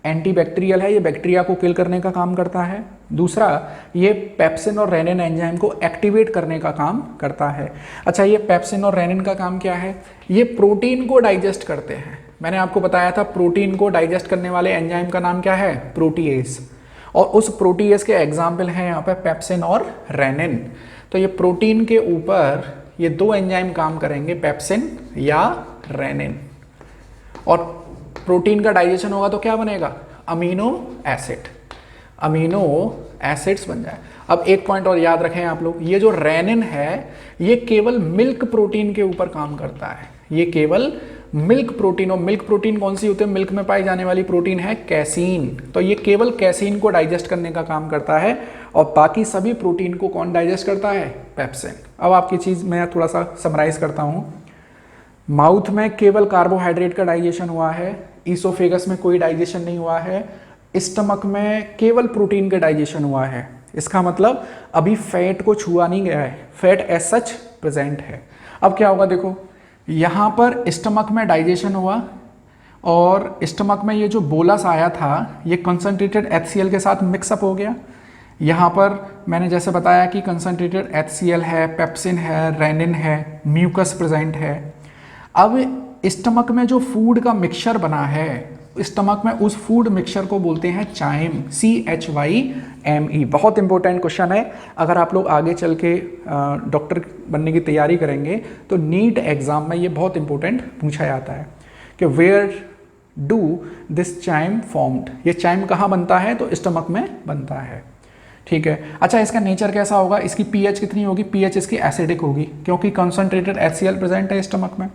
एंटीबैक्टीरियल है, ये बैक्टीरिया को किल करने का काम करता है। दूसरा, ये पेप्सिन और रेनिन एंजाइम को एक्टिवेट करने का काम करता है। अच्छा, ये पेप्सिन और रेनिन का काम क्या है, ये प्रोटीन को डाइजेस्ट करते हैं। मैंने आपको बताया था प्रोटीन को डाइजेस्ट करने वाले एंजाइम का नाम क्या है, प्रोटीएज, और उस प्रोटीएज के एग्जाम्पल हैं यहाँ पे पेप्सिन और रेनिन। तो ये प्रोटीन के ऊपर ये दो एंजाइम काम करेंगे, पेप्सिन या रेनिन, और प्रोटीन का डाइजेशन होगा तो क्या बनेगा, अमीनो एसिड्स बन जाए। अब एक पॉइंट और याद रखें आप लोग, ये जो रेनिन है ये केवल मिल्क प्रोटीन के ऊपर काम करता है, ये केवल मिल्क प्रोटीन। और मिल्क प्रोटीन कौन सी होती है, मिल्क में पाई जाने वाली प्रोटीन है कैसीन। तो ये केवल कैसीन को डाइजेस्ट करने का काम करता है, और बाकी सभी प्रोटीन को कौन डाइजेस्ट करता है, पेप्सिन। अब आपकी चीज़ मैं थोड़ा सा समराइज करता हूँ। माउथ में केवल कार्बोहाइड्रेट का डाइजेशन हुआ है, ईसोफेगस में कोई डाइजेशन नहीं हुआ है, स्टमक में केवल प्रोटीन का डाइजेशन हुआ है। इसका मतलब अभी फैट को छुआ नहीं गया है, फैट एज सच प्रेजेंट है। अब क्या होगा, देखो, यहाँ पर स्टमक में डाइजेशन हुआ और स्टमक में ये जो बोलस आया था ये कंसनट्रेटेड HCl के साथ मिक्सअप हो गया। यहाँ पर मैंने जैसे बताया कि कंसनट्रेटेड HCl है, पेप्सिन है, रेनिन है, म्यूकस प्रेजेंट है। अब स्टमक में जो फूड का मिक्सचर बना है, स्टमक में उस फूड मिक्सचर को बोलते हैं चाइम, CHYME। बहुत इंपॉर्टेंट क्वेश्चन है, अगर आप लोग आगे चल के डॉक्टर बनने की तैयारी करेंगे तो नीट एग्जाम में ये बहुत इंपॉर्टेंट पूछा जाता है कि where do this chyme formed, ये चाइम कहाँ बनता है, तो स्टमक में बनता है, ठीक है। अच्छा, इसका नेचर कैसा होगा, इसकी pH कितनी होगी, pH इसकी एसिडिक होगी क्योंकि कंसनट्रेटेड HCl प्रेजेंट है स्टमक में।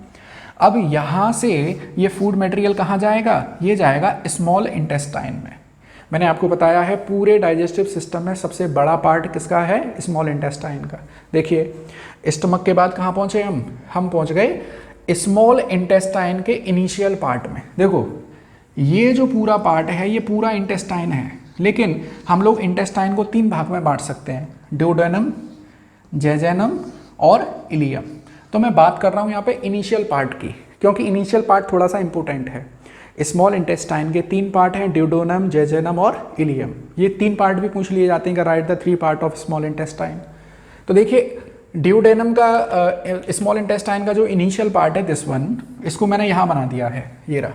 अब यहाँ से ये फूड मटेरियल कहाँ जाएगा, ये जाएगा स्मॉल इंटेस्टाइन में। मैंने आपको बताया है पूरे डाइजेस्टिव सिस्टम में सबसे बड़ा पार्ट किसका है, स्मॉल इंटेस्टाइन का। देखिए, स्टमक के बाद कहाँ पहुँचे हम पहुँच गए स्मॉल इंटेस्टाइन के इनिशियल पार्ट में। देखो, ये जो पूरा पार्ट है ये पूरा इंटेस्टाइन है, लेकिन हम लोग इंटेस्टाइन को तीन भाग में बांट सकते हैं, ड्यूडेनम, जेजेनम और इलियम। तो मैं बात कर रहा हूँ यहाँ पे इनिशियल पार्ट की, क्योंकि इनिशियल पार्ट थोड़ा सा इंपॉर्टेंट है। स्मॉल इंटेस्टाइन के तीन पार्ट हैं, ड्यूडेनम, जेजेनम और इलियम। ये तीन पार्ट भी पूछ लिए जाते हैं कि right the three part of small intestine. तो देखिए, ड्यूडेनम का स्मॉल इंटेस्टाइन का जो इनिशियल पार्ट है दिस वन, इसको मैंने यहाँ बना दिया है, ये रहा।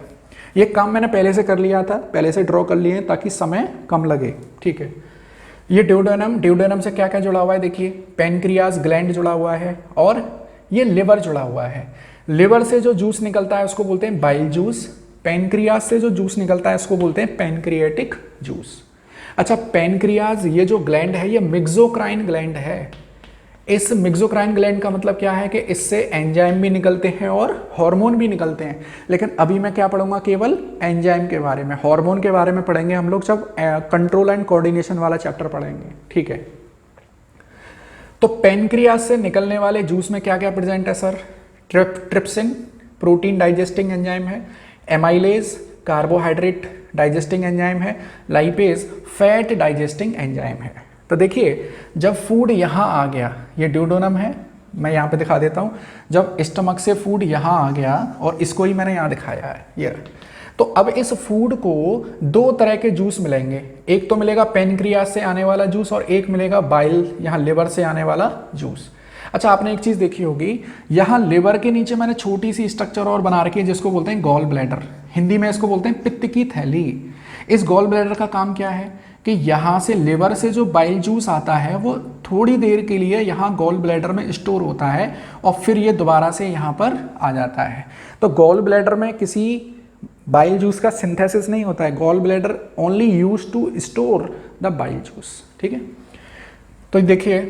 ये काम मैंने पहले से कर लिया था, पहले से ड्रॉ कर लिए ताकि समय कम लगे, ठीक है। ये ड्यूडेनम से क्या क्या जुड़ा हुआ है, देखिए, पैनक्रियाज ग्लैंड जुड़ा हुआ है और ये लिवर जुड़ा हुआ है। लिवर से जो जूस निकलता है उसको बोलते हैं बाइल जूस, पैनक्रियाज से जो जूस निकलता है उसको बोलते हैं पैनक्रिएटिक जूस। अच्छा, पैनक्रियाज ये जो ग्लैंड है ये मिक्सोक्राइन ग्लैंड है। इस मिक्सोक्राइन ग्लैंड का मतलब क्या है कि इससे एंजाइम भी निकलते हैं और हार्मोन भी निकलते हैं। लेकिन अभी मैं क्या पढ़ूंगा, केवल एंजाइम के बारे में, हार्मोन के बारे में पढ़ेंगे हम लोग जब कंट्रोल एंड कोऑर्डिनेशन वाला चैप्टर पढ़ेंगे, ठीक है। तो पैनक्रियाज से निकलने वाले जूस में क्या क्या प्रेजेंट है sir, trypsin protein digesting enzyme है, एमाइलेज कार्बोहाइड्रेट डाइजेस्टिंग एंजाइम है, लाइपेज फैट डाइजेस्टिंग एंजाइम है। तो देखिए जब फूड यहाँ आ गया, ये ड्यूडेनम है, मैं यहाँ पे दिखा देता हूँ, जब स्टमक से फूड यहाँ आ गया और इसको ही मैंने यहाँ दिखाया है ये, तो अब इस फूड को दो तरह के जूस मिलेंगे, एक तो मिलेगा पेनक्रियास से आने वाला जूस और एक मिलेगा बाइल यहाँ लिवर से आने वाला जूस। अच्छा आपने एक चीज़ देखी होगी, यहाँ लिवर के नीचे मैंने छोटी सी स्ट्रक्चर और बना रखी है जिसको बोलते हैं गॉल ब्लैडर, हिंदी में इसको बोलते हैं पित्त की थैली। इस गॉल ब्लैडर का काम क्या है कि यहाँ से लिवर से जो बाइल जूस आता है वो थोड़ी देर के लिए यहाँ गॉल ब्लैडर में स्टोर होता है और फिर ये दोबारा से यहाँ पर आ जाता है। तो गॉल ब्लैडर में किसी बाइल जूस का सिंथेसिस नहीं होता है, gall bladder only use to store the bile juice. ठीक है, तो देखिए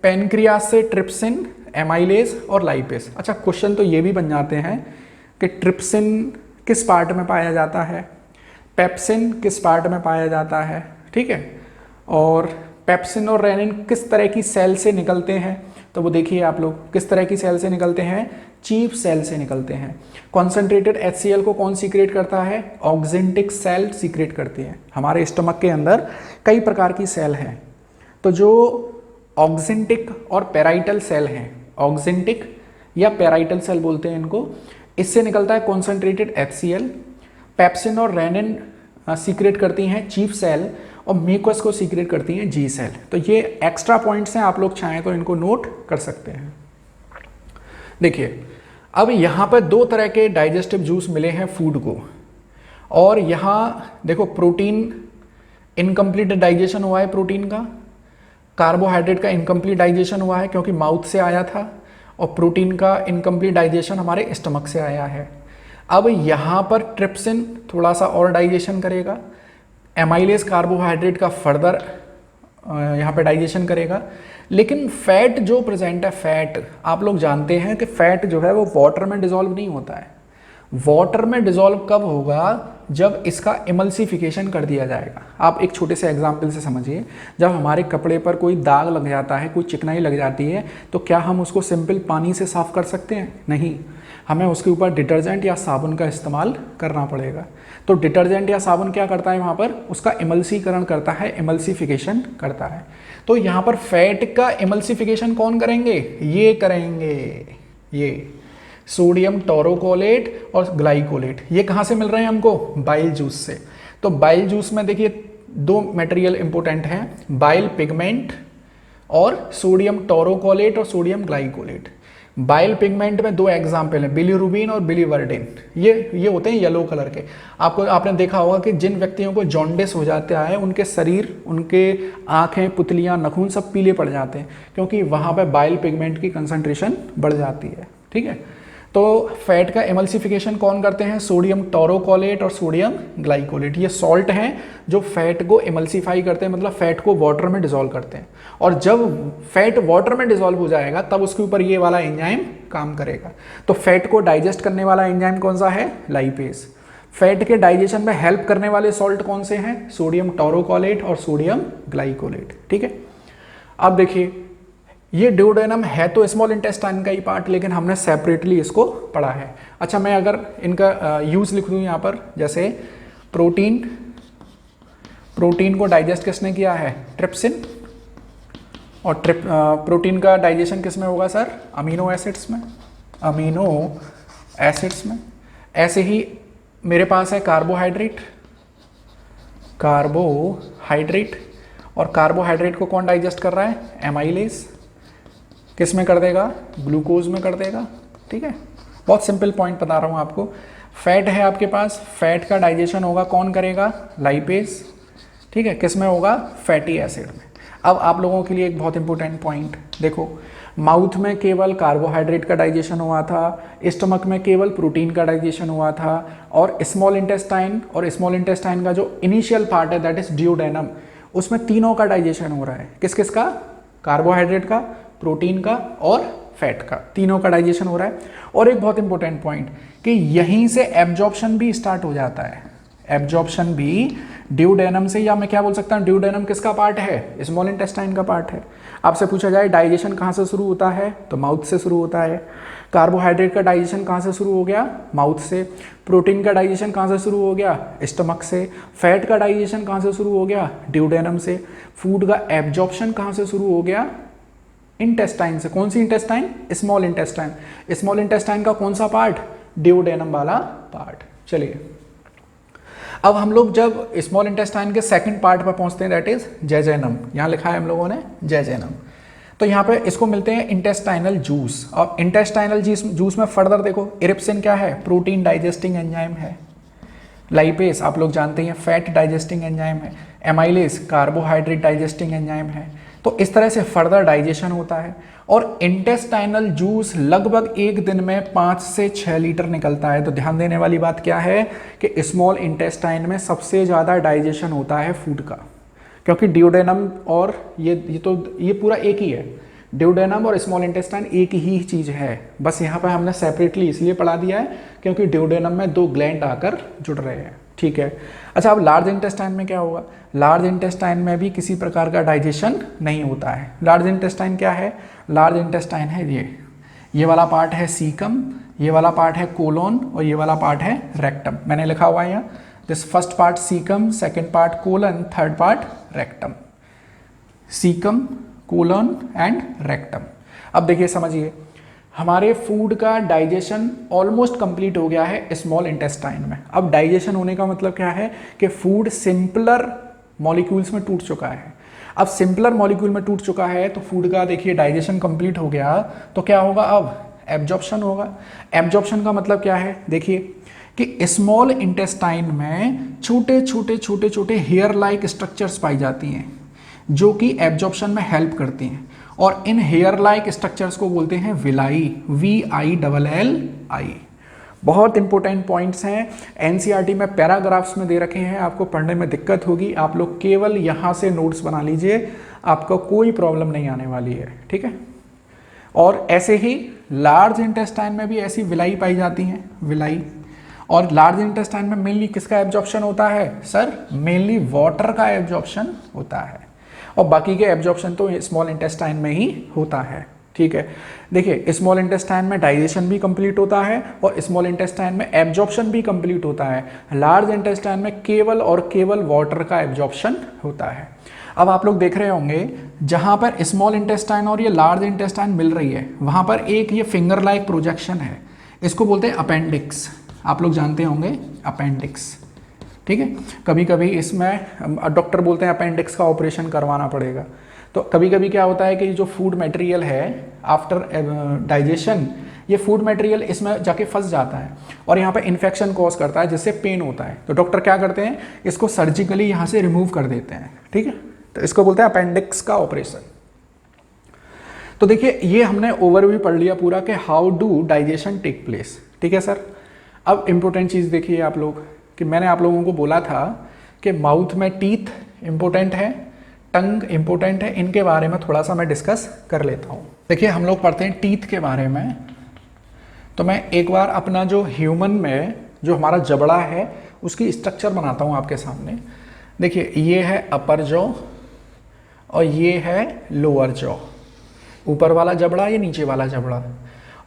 पेनक्रियास से ट्रिप्सिन, एमाइलेज और लाइपेज। अच्छा क्वेश्चन तो ये भी बन जाते हैं कि ट्रिप्सिन किस पार्ट में पाया जाता है, पेप्सिन किस पार्ट में पाया जाता है, ठीक है, और पेप्सिन और रेनिन किस तरह की सेल से निकलते हैं, तो वो देखिए आप लोग किस तरह की सेल से निकलते हैं, चीफ सेल से निकलते हैं। कॉन्सेंट्रेटेड HCl को कौन सीक्रेट करता है, ऑक्जेंटिक सेल सीक्रेट करती है। हमारे स्टमक के अंदर कई प्रकार की सेल हैं, तो जो ऑक्जेंटिक और पेराइटल सेल हैं, ऑक्जेंटिक या पेराइटल सेल बोलते हैं इनको, इससे निकलता है कॉन्सेंट्रेटेड HCl। पेप्सिन और रेनिन सीक्रेट करती हैं चीफ सेल और म्यूकस को सीक्रेट करती हैं जी सेल। तो ये एक्स्ट्रा पॉइंट्स हैं, आप लोग चाहें तो इनको नोट कर सकते हैं। देखिए अब यहाँ पर दो तरह के डाइजेस्टिव जूस मिले हैं फूड को, और यहाँ देखो प्रोटीन इनकम्प्लीट डाइजेशन हुआ है, प्रोटीन का, कार्बोहाइड्रेट का इनकम्प्लीट डाइजेशन हुआ है क्योंकि माउथ से आया था, और प्रोटीन का इनकम्प्लीट डाइजेशन हमारे स्टमक से आया है। अब यहाँ पर ट्रिप्सिन थोड़ा सा और डाइजेशन करेगा, एमाइलेज कार्बोहाइड्रेट का फर्दर यहाँ पे डाइजेशन करेगा, लेकिन फैट जो प्रेजेंट है, फैट आप लोग जानते हैं कि फैट जो है वो वाटर में डिसॉल्व नहीं होता है। वाटर में डिसॉल्व कब होगा, जब इसका इमल्सिफिकेशन कर दिया जाएगा। आप एक छोटे से एग्जाम्पल से समझिए, जब हमारे कपड़े पर कोई दाग लग जाता है, कोई चिकनाई लग जाती है, तो क्या हम उसको सिंपल पानी से साफ कर सकते हैं? नहीं, हमें उसके ऊपर डिटर्जेंट या साबुन का इस्तेमाल करना पड़ेगा। तो डिटर्जेंट या साबुन क्या करता है, वहाँ पर उसका इमल्सीकरण करता है, इमल्सिफिकेशन करता है। तो यहाँ पर फैट का इमल्सिफिकेशन कौन करेंगे, ये करेंगे, ये सोडियम टोरोकोलेट और ग्लाइकोलेट। ये कहाँ से मिल रहे हैं हमको, बाइल जूस से। तो बाइल जूस में देखिए दो मटेरियल इंपॉर्टेंट हैं, बाइल पिगमेंट और सोडियम टोरोकोलेट और सोडियम ग्लाइकोलेट। बाइल पिगमेंट में दो एग्जाम्पल हैं, बिलीरुबिन और बिलीवर्डिन। ये होते हैं येलो कलर के। आपने देखा होगा कि जिन व्यक्तियों को जॉन्डिस हो जाता है, उनके शरीर, उनके आँखें, पुतलियाँ, नखून सब पीले पड़ जाते हैं, क्योंकि वहाँ पर बाइल पिगमेंट की कंसंट्रेशन बढ़ जाती है। ठीक है, तो फैट का एमल्सिफिकेशन कौन करते हैं, सोडियम टोरोकोलेट और सोडियम ग्लाइकोलेट। ये सॉल्ट हैं जो फैट को एमल्सिफाई करते हैं, मतलब फैट को वाटर में डिसॉल्व करते हैं। और जब फैट वाटर में डिसॉल्व हो जाएगा तब उसके ऊपर ये वाला एंजाइम काम करेगा। तो फैट को डाइजेस्ट करने वाला एंजाइम कौन सा है, लाइपेज। फैट के डाइजेशन में हेल्प करने वाले सॉल्ट कौन से हैं, सोडियम टोरोकोलेट और सोडियम ग्लाइकोलेट। ठीक है, अब देखिए ये ड्यूडेनम है तो स्मॉल इंटेस्टाइन का ही पार्ट, लेकिन हमने सेपरेटली इसको पढ़ा है। अच्छा मैं अगर इनका यूज लिख दूं यहाँ पर, जैसे प्रोटीन को डाइजेस्ट किसने किया है, ट्रिप्सिन, और प्रोटीन का डाइजेशन किस में होगा सर, अमीनो एसिड्स में, अमीनो एसिड्स में। ऐसे ही मेरे पास है कार्बोहाइड्रेट, और कार्बोहाइड्रेट को कौन डाइजेस्ट कर रहा है, एमाइलेज, किस में कर देगा, ग्लूकोज में कर देगा। ठीक है, बहुत सिंपल पॉइंट बता रहा हूँ आपको। फैट है आपके पास, फैट का डाइजेशन होगा कौन करेगा, लाइपेज। ठीक है, किस में होगा, फैटी एसिड में। अब आप लोगों के लिए एक बहुत इंपॉर्टेंट पॉइंट देखो, माउथ में केवल कार्बोहाइड्रेट का डाइजेशन हुआ था, स्टमक में केवल प्रोटीन का डाइजेशन हुआ था, और स्मॉल इंटेस्टाइन का जो इनिशियल पार्ट है दैट इज ड्यूडेनम, उसमें तीनों का डाइजेशन हो रहा है। किस किस का, कार्बोहाइड्रेट का, प्रोटीन का और फैट का, तीनों का डाइजेशन हो रहा है। और एक बहुत इंपॉर्टेंट पॉइंट कि यहीं से एब्जॉर्प्शन भी स्टार्ट हो जाता है, एब्जॉर्प्शन भी ड्यूडेनम से, या मैं क्या बोल सकता हूँ, ड्यूडेनम किसका पार्ट है, स्मॉल इंटेस्टाइन का पार्ट है। आपसे पूछा जाए डाइजेशन कहाँ से शुरू होता है, तो माउथ से शुरू होता है। कार्बोहाइड्रेट का डाइजेशन कहाँ से शुरू हो गया, माउथ से। प्रोटीन का डाइजेशन कहाँ से शुरू हो गया, स्टमक से। फैट का डाइजेशन कहाँ से शुरू हो गया, ड्यूडेनम से। फूड का एब्जॉर्प्शन कहाँ से शुरू हो गया, इंटेस्टाइन से। कौन सी intestine, small intestine. Small intestine का कौन सा पार्ट, ड्यूडेनम वाला पार्ट। चलिए अब हम लोग जब स्मॉल इंटेस्टाइन के सेकंड पार्ट पर पहुंचते हैं, दैट इज जेजेनम। यहाँ लिखा है हम लोगों ने जेजेनम। तो यहाँ पे इसको मिलते हैं इंटेस्टाइनल जूस। और इंटेस्टाइनल जूस में फर्दर देखो, इरिप्सिन क्या है, प्रोटीन डाइजेस्टिंग एंजाइम है। लाइपेस आप लोग जानते हैं फैट डाइजेस्टिंग एंजाइम है। एमाइलेज कार्बोहाइड्रेट डाइजेस्टिंग एंजाइम है। तो इस तरह से फर्दर डाइजेशन होता है। और इंटेस्टाइनल जूस लगभग एक दिन में 5 से 6 लीटर निकलता है। तो ध्यान देने वाली बात क्या है कि स्मॉल इंटेस्टाइन में सबसे ज़्यादा डाइजेशन होता है फूड का, क्योंकि ड्यूडेनम और ये पूरा एक ही है। ड्यूडेनम और स्मॉल इंटेस्टाइन एक ही चीज़ है, बस यहाँ पर हमने सेपरेटली इसलिए पढ़ा दिया है क्योंकि ड्यूडेनम में 2 ग्लैंड आकर जुड़ रहे हैं, ठीक है। अच्छा, अब लार्ज इंटेस्टाइन में क्या होगा, लार्ज इंटेस्टाइन में भी किसी प्रकार का डाइजेशन नहीं होता है। लार्ज इंटेस्टाइन क्या है, लार्ज इंटेस्टाइन है ये वाला पार्ट है सीकम, ये वाला पार्ट है कोलोन और ये वाला पार्ट है रेक्टम। मैंने लिखा हुआ है यहाँ, this first part caecum, second part colon, third part rectum. Caecum, colon and rectum. अब देखिए समझिए, हमारे फूड का डाइजेशन ऑलमोस्ट कंप्लीट हो गया है स्मॉल इंटेस्टाइन में। अब डाइजेशन होने का मतलब क्या है कि फूड सिंपलर मॉलिक्यूल्स में टूट चुका है। अब सिंपलर मॉलिक्यूल में टूट चुका है तो फूड का देखिए डाइजेशन कंप्लीट हो गया, तो क्या होगा, अब एब्जॉर्प्शन होगा। एब्जॉर्प्शन का मतलब क्या है, देखिए कि स्मॉल इंटेस्टाइन में छोटे छोटे छोटे छोटे हेयर लाइक स्ट्रक्चर्स पाई जाती हैं जो कि एब्जॉर्प्शन में हेल्प करती हैं। और इन हेयर लाइक स्ट्रक्चर्स को बोलते हैं विलाई, VILLI। बहुत इंपॉर्टेंट पॉइंट्स हैं, एनसीईआरटी में पैराग्राफ्स में दे रखे हैं, आपको पढ़ने में दिक्कत होगी। आप लोग केवल यहाँ से नोट्स बना लीजिए, आपको कोई प्रॉब्लम नहीं आने वाली है, ठीक है। और ऐसे ही लार्ज इंटेस्टाइन में भी ऐसी विलाई पाई जाती हैं, विलाई। और लार्ज इंटेस्टाइन में मेनली किसका एब्जॉर्प्शन होता है सर, मेनली वाटर का एब्जॉर्प्शन होता है, और बाकी के एब्जॉर्प्शन तो स्मॉल इंटेस्टाइन में ही होता है, ठीक है। देखिए स्मॉल इंटेस्टाइन में डाइजेशन भी कंप्लीट होता है और स्मॉल इंटेस्टाइन में एब्जॉर्प्शन भी कंप्लीट होता है। लार्ज इंटेस्टाइन में केवल और केवल वाटर का एब्जॉर्प्शन होता है। अब आप लोग देख रहे होंगे जहाँ पर स्मॉल इंटेस्टाइन और ये लार्ज इंटेस्टाइन मिल रही है, वहाँ पर एक ये फिंगर लाइक प्रोजेक्शन है, इसको बोलते हैं अपेंडिक्स। आप लोग जानते होंगे अपेंडिक्स, ठीक है। कभी कभी इसमें डॉक्टर बोलते हैं अपेंडिक्स का ऑपरेशन करवाना पड़ेगा। तो कभी कभी क्या होता है कि जो फूड मटेरियल है आफ्टर डाइजेशन, ये फूड मटेरियल इसमें जाके फंस जाता है और यहाँ पे इन्फेक्शन कॉज करता है जिससे पेन होता है। तो डॉक्टर क्या करते हैं, इसको सर्जिकली यहाँ से रिमूव कर देते हैं, ठीक है। तो इसको बोलते हैं अपेंडिक्स का ऑपरेशन। तो देखिए ये हमने ओवरव्यू पढ़ लिया पूरा कि how do digestion take place, ठीक है सर। अब इम्पोर्टेंट चीज़ देखिए आप लोग कि मैंने आप लोगों को बोला था कि माउथ में टीथ इम्पोर्टेंट है, टंग इम्पोर्टेंट है, इनके बारे में थोड़ा सा मैं डिस्कस कर लेता हूँ। देखिए हम लोग पढ़ते हैं टीथ के बारे में, तो मैं एक बार अपना जो ह्यूमन में जो हमारा जबड़ा है उसकी स्ट्रक्चर बनाता हूँ आपके सामने। देखिए ये है अपर जॉ और ये है लोअर जॉ, ऊपर वाला जबड़ा, ये नीचे वाला जबड़ा।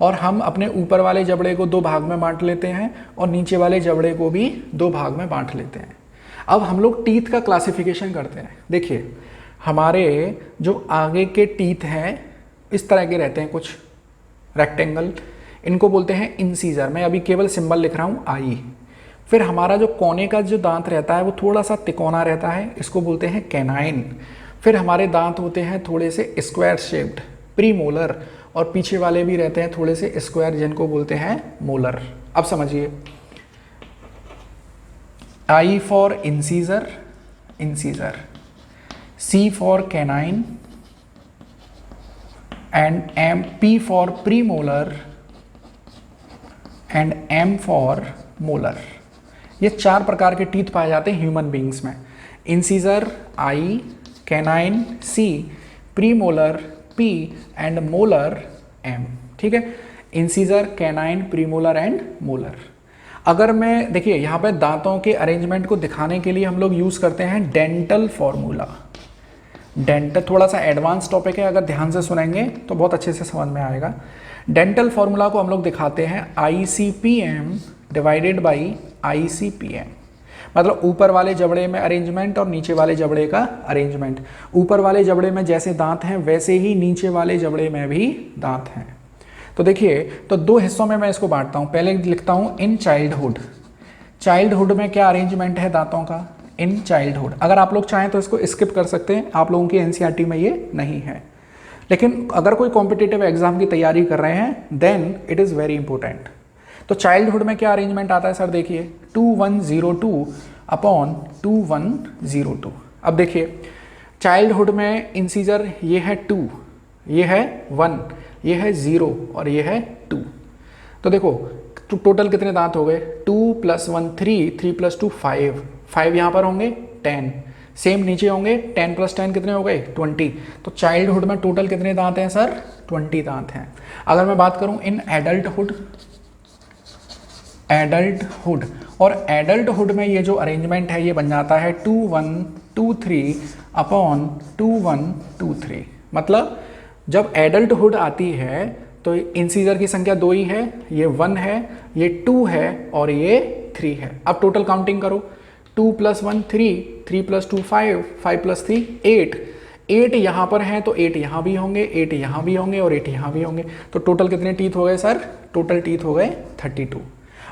और हम अपने ऊपर वाले जबड़े को 2 भाग में बांट लेते हैं और नीचे वाले जबड़े को भी 2 भाग में बांट लेते हैं। अब हम लोग टीथ का क्लासिफिकेशन करते हैं। देखिए हमारे जो आगे के टीथ हैं इस तरह के रहते हैं, कुछ रेक्टेंगल, इनको बोलते हैं इंसीजर। मैं अभी केवल सिंबल लिख रहा हूँ आई। फिर हमारा जो कोने का जो दांत रहता है वो थोड़ा सा तिकोना रहता है, इसको बोलते हैं कैनाइन। फिर हमारे दांत होते हैं थोड़े से स्क्वायर शेप्ड, प्रीमोलर, और पीछे वाले भी रहते हैं थोड़े से स्क्वायर, जिनको बोलते हैं मोलर। अब समझिए, I for incisor, incisor, C for canine and P for premolar and M for molar. ये 4 प्रकार के टीथ पाए जाते हैं ह्यूमन बींग्स में। Incisor I, canine C, premolar P and molar M, ठीक है। Incisor, canine, premolar and molar. अगर मैं देखिए यहाँ पे दांतों के अरेंजमेंट को दिखाने के लिए हम लोग यूज़ करते हैं डेंटल फॉर्मूला। डेंटल थोड़ा सा एडवांस टॉपिक है, अगर ध्यान से सुनेंगे तो बहुत अच्छे से समझ में आएगा। डेंटल फॉर्मूला को हम लोग दिखाते हैं ICPM डिवाइडेड बाई ICPM, मतलब ऊपर वाले जबड़े में अरेंजमेंट और नीचे वाले जबड़े का अरेंजमेंट। ऊपर वाले जबड़े में जैसे दांत हैं वैसे ही नीचे वाले जबड़े में भी दांत हैं। तो देखिए, तो दो हिस्सों में मैं इसको बांटता हूँ। पहले लिखता हूँ इन चाइल्डहुड। चाइल्डहुड में क्या अरेंजमेंट है दांतों का? In childhood. अगर आप लोग चाहें तो इसको स्किप कर सकते हैं, आप लोगों की NCERT में ये नहीं है, लेकिन अगर कोई कॉम्पिटिटिव एग्जाम की तैयारी कर रहे हैं then it is very important. तो चाइल्डहुड में क्या अरेंजमेंट आता है सर? देखिए 2102 अपॉन 2102। अब देखिए चाइल्डहुड में इंसीजर ये है 2, ये है 1, ये है 0 और ये है 2। तो देखो तो टोटल कितने दांत हो गए? 2 + 1 3, 3 + 2 5, 5 यहाँ पर होंगे 10, सेम नीचे होंगे 10 + 10 कितने हो गए? 20। तो चाइल्डहुड में टोटल कितने दांत हैं सर? 20 दांत हैं। अगर मैं बात करूं इन एडल्टहुड, एडल्टहुड और एडल्टहुड में ये जो अरेंजमेंट है ये बन जाता है 2123 अपॉन 2123। मतलब जब एडल्टहुड आती है तो इंसीजर की संख्या 2 ही है, ये 1 है, ये 2 है और ये 3 है। अब टोटल काउंटिंग करो, 2 + 1 3, 3 + 2 5, 5 + 3 8, 8 यहाँ पर हैं तो 8 यहाँ भी होंगे, 8 यहाँ भी होंगे और 8 यहाँ भी होंगे। तो टोटल कितने टीथ हो गए सर? टोटल टीथ हो गए 32।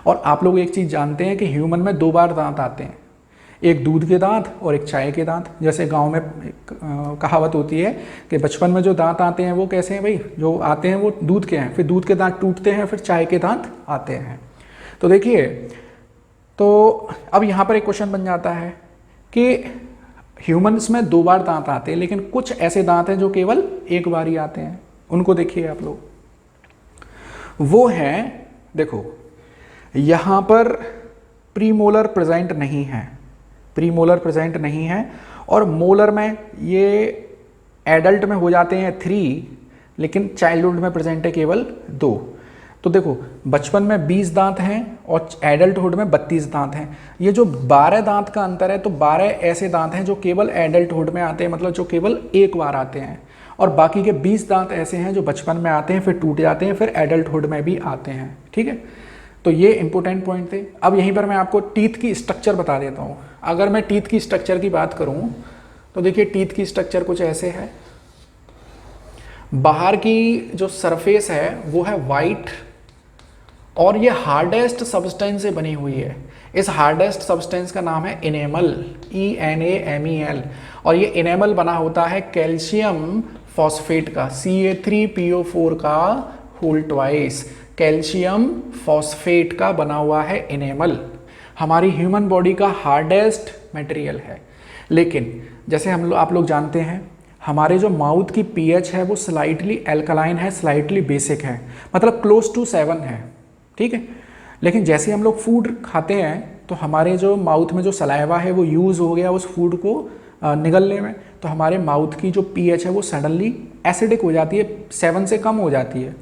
और आप लोग एक चीज़ जानते हैं कि ह्यूमन में 2 बार दांत आते हैं, एक दूध के दांत और एक चाय के दांत। जैसे गांव में कहावत होती है कि बचपन में जो दांत आते हैं वो कैसे हैं भाई? जो आते हैं वो दूध के हैं, फिर दूध के दांत टूटते हैं, फिर चाय के दांत आते हैं। तो देखिए, तो अब यहाँ पर एक क्वेश्चन बन जाता है कि ह्यूमंस में 2 बार दांत आते हैं, लेकिन कुछ ऐसे दांत हैं जो केवल एक बार ही आते हैं। उनको देखिए आप लोग, वो हैं, देखो यहाँ पर प्रीमोलर प्रेजेंट नहीं है, प्रीमोलर प्रेजेंट नहीं है, और मोलर में ये एडल्ट में हो जाते हैं 3, लेकिन चाइल्डहुड में प्रेजेंट है केवल 2। तो देखो बचपन में 20 दांत हैं और एडल्टहुड में 32 दांत हैं। ये जो 12 दांत का अंतर है, तो 12 ऐसे दांत हैं जो केवल एडल्टहुड में आते हैं, मतलब जो केवल एक बार आते हैं, और बाकी के 20 दांत ऐसे हैं जो बचपन में आते हैं, फिर टूट जाते हैं, फिर एडल्टहुड में भी आते हैं। ठीक है, तो ये इंपॉर्टेंट पॉइंट थे। अब यहीं पर मैं आपको टीथ की स्ट्रक्चर बता देता हूँ। अगर मैं टीथ की स्ट्रक्चर की बात करूँ तो देखिए टीथ की स्ट्रक्चर कुछ ऐसे है। बाहर की जो सरफेस है वो है वाइट और ये हार्डेस्ट सब्सटेंस से बनी हुई है। इस हार्डेस्ट सब्सटेंस का नाम है इनेमल, ENAMEL, और ये इनेमल बना होता है कैल्शियम फॉस्फेट का, Ca3PO4 का होल ट्वाइस, कैल्शियम फॉस्फेट का बना हुआ है इनेमल। हमारी ह्यूमन बॉडी का हार्डेस्ट मटेरियल है। लेकिन जैसे आप लोग जानते हैं हमारे जो माउथ की pH है वो स्लाइटली एल्कलाइन है, स्लाइटली बेसिक है, मतलब क्लोज टू 7 है। ठीक है, लेकिन जैसे हम लोग फूड खाते हैं तो हमारे जो माउथ में जो सलाइवा है वो यूज़ हो गया उस फूड को निगलने में, तो हमारे माउथ की जो pH है वो सडनली एसिडिक हो जाती है, 7 से कम हो जाती है।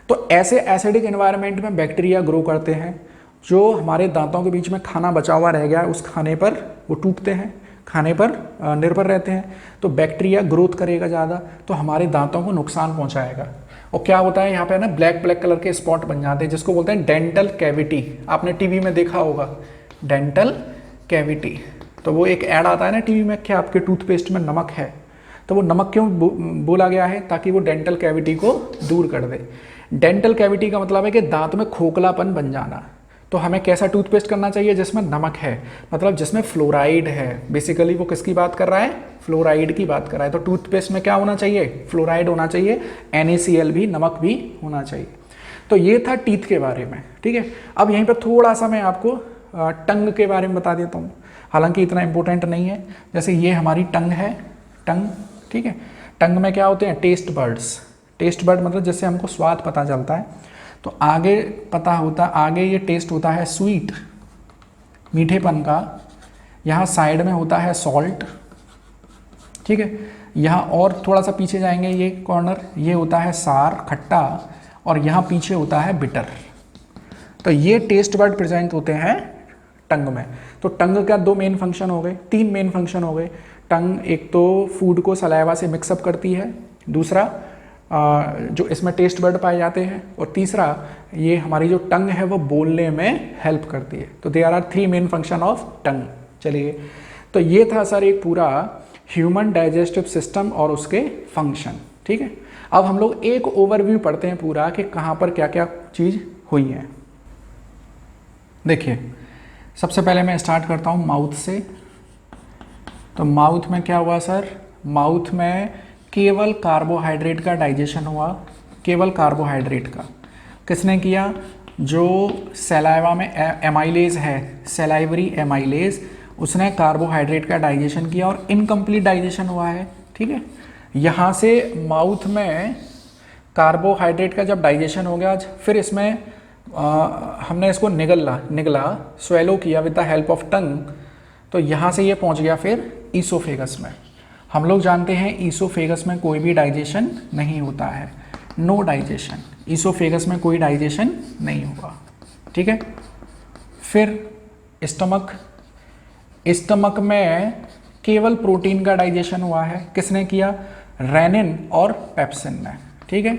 तो ऐसे एसिडिक एनवायरनमेंट में बैक्टीरिया ग्रो करते हैं, जो हमारे दांतों के बीच में खाना बचा हुआ रह गया है उस खाने पर वो टूटते हैं, खाने पर निर्भर रहते हैं। तो बैक्टीरिया ग्रोथ करेगा ज़्यादा तो हमारे दांतों को नुकसान पहुंचाएगा। और क्या होता है यहाँ पे ना ब्लैक ब्लैक कलर के स्पॉट बन जाते हैं जिसको बोलते हैं डेंटल कैविटी। आपने टीवी में देखा होगा डेंटल कैविटी। तो वो एक ऐड आता है ना टीवी में कि आपके टूथपेस्ट में नमक है, तो वो नमक क्यों बोला गया है? ताकि वो डेंटल कैविटी को दूर कर दे। डेंटल कैविटी का मतलब है कि दांत में खोखलापन बन जाना। तो हमें कैसा टूथपेस्ट करना चाहिए? जिसमें नमक है, मतलब जिसमें फ्लोराइड है। बेसिकली वो किसकी बात कर रहा है? फ्लोराइड की बात कर रहा है। तो टूथपेस्ट में क्या होना चाहिए? फ्लोराइड होना चाहिए, NaCl भी, नमक भी होना चाहिए। तो ये था टीथ के बारे में। ठीक है, अब यहीं पर थोड़ा सा मैं आपको टंग के बारे में बता देता हूँ, हालांकि इतना इंपॉर्टेंट नहीं है। जैसे ये हमारी टंग है, टंग, ठीक है, टंग में क्या होते हैं? Taste buds. टेस्ट बर्ड मतलब जिससे हमको स्वाद पता चलता है। तो आगे पता होता, आगे ये टेस्ट होता है स्वीट, मीठेपन का। यहाँ साइड में होता है सॉल्ट, ठीक है। यहाँ और थोड़ा सा पीछे जाएंगे, ये कॉर्नर, ये होता है सार, खट्टा, और यहाँ पीछे होता है बिटर। तो ये टेस्ट बर्ड प्रेजेंट होते हैं टंग में। तो टंग का दो मेन फंक्शन हो गए, तीन मेन फंक्शन हो गए। टंग एक तो फूड को सलाइवा से मिक्सअप करती है, दूसरा जो इसमें टेस्ट बर्ड पाए जाते हैं, और तीसरा ये हमारी जो टंग है वो बोलने में हेल्प करती है। तो there are three main function of tongue. चलिए, तो ये था सर एक पूरा ह्यूमन डाइजेस्टिव सिस्टम और उसके फंक्शन। ठीक है, अब हम लोग एक ओवरव्यू पढ़ते हैं पूरा कि कहाँ पर क्या क्या चीज़ हुई है। देखिए, सबसे पहले मैं स्टार्ट करता हूँ माउथ से। तो माउथ में क्या हुआ सर? माउथ में केवल कार्बोहाइड्रेट का डाइजेशन हुआ, केवल कार्बोहाइड्रेट का। किसने किया? जो सलाइवा में एमाइलेज है, सलाइवरी एमाइलेज, उसने कार्बोहाइड्रेट का डाइजेशन किया और इनकम्प्लीट डाइजेशन हुआ है। ठीक है, यहाँ से माउथ में कार्बोहाइड्रेट का जब डाइजेशन हो गया, फिर इसमें हमने इसको निगला स्वेलो किया with the help of tongue. तो यहाँ से ये पहुँच गया फिर ईसोफेगस में। हम लोग जानते हैं ईसोफेगस में कोई भी डाइजेशन नहीं होता है, नो डाइजेशन। ईसोफेगस में कोई डाइजेशन नहीं होगा। ठीक है, फिर स्टमक में केवल प्रोटीन का डाइजेशन हुआ है। किसने किया? रेनिन और पेप्सिन ने। ठीक है,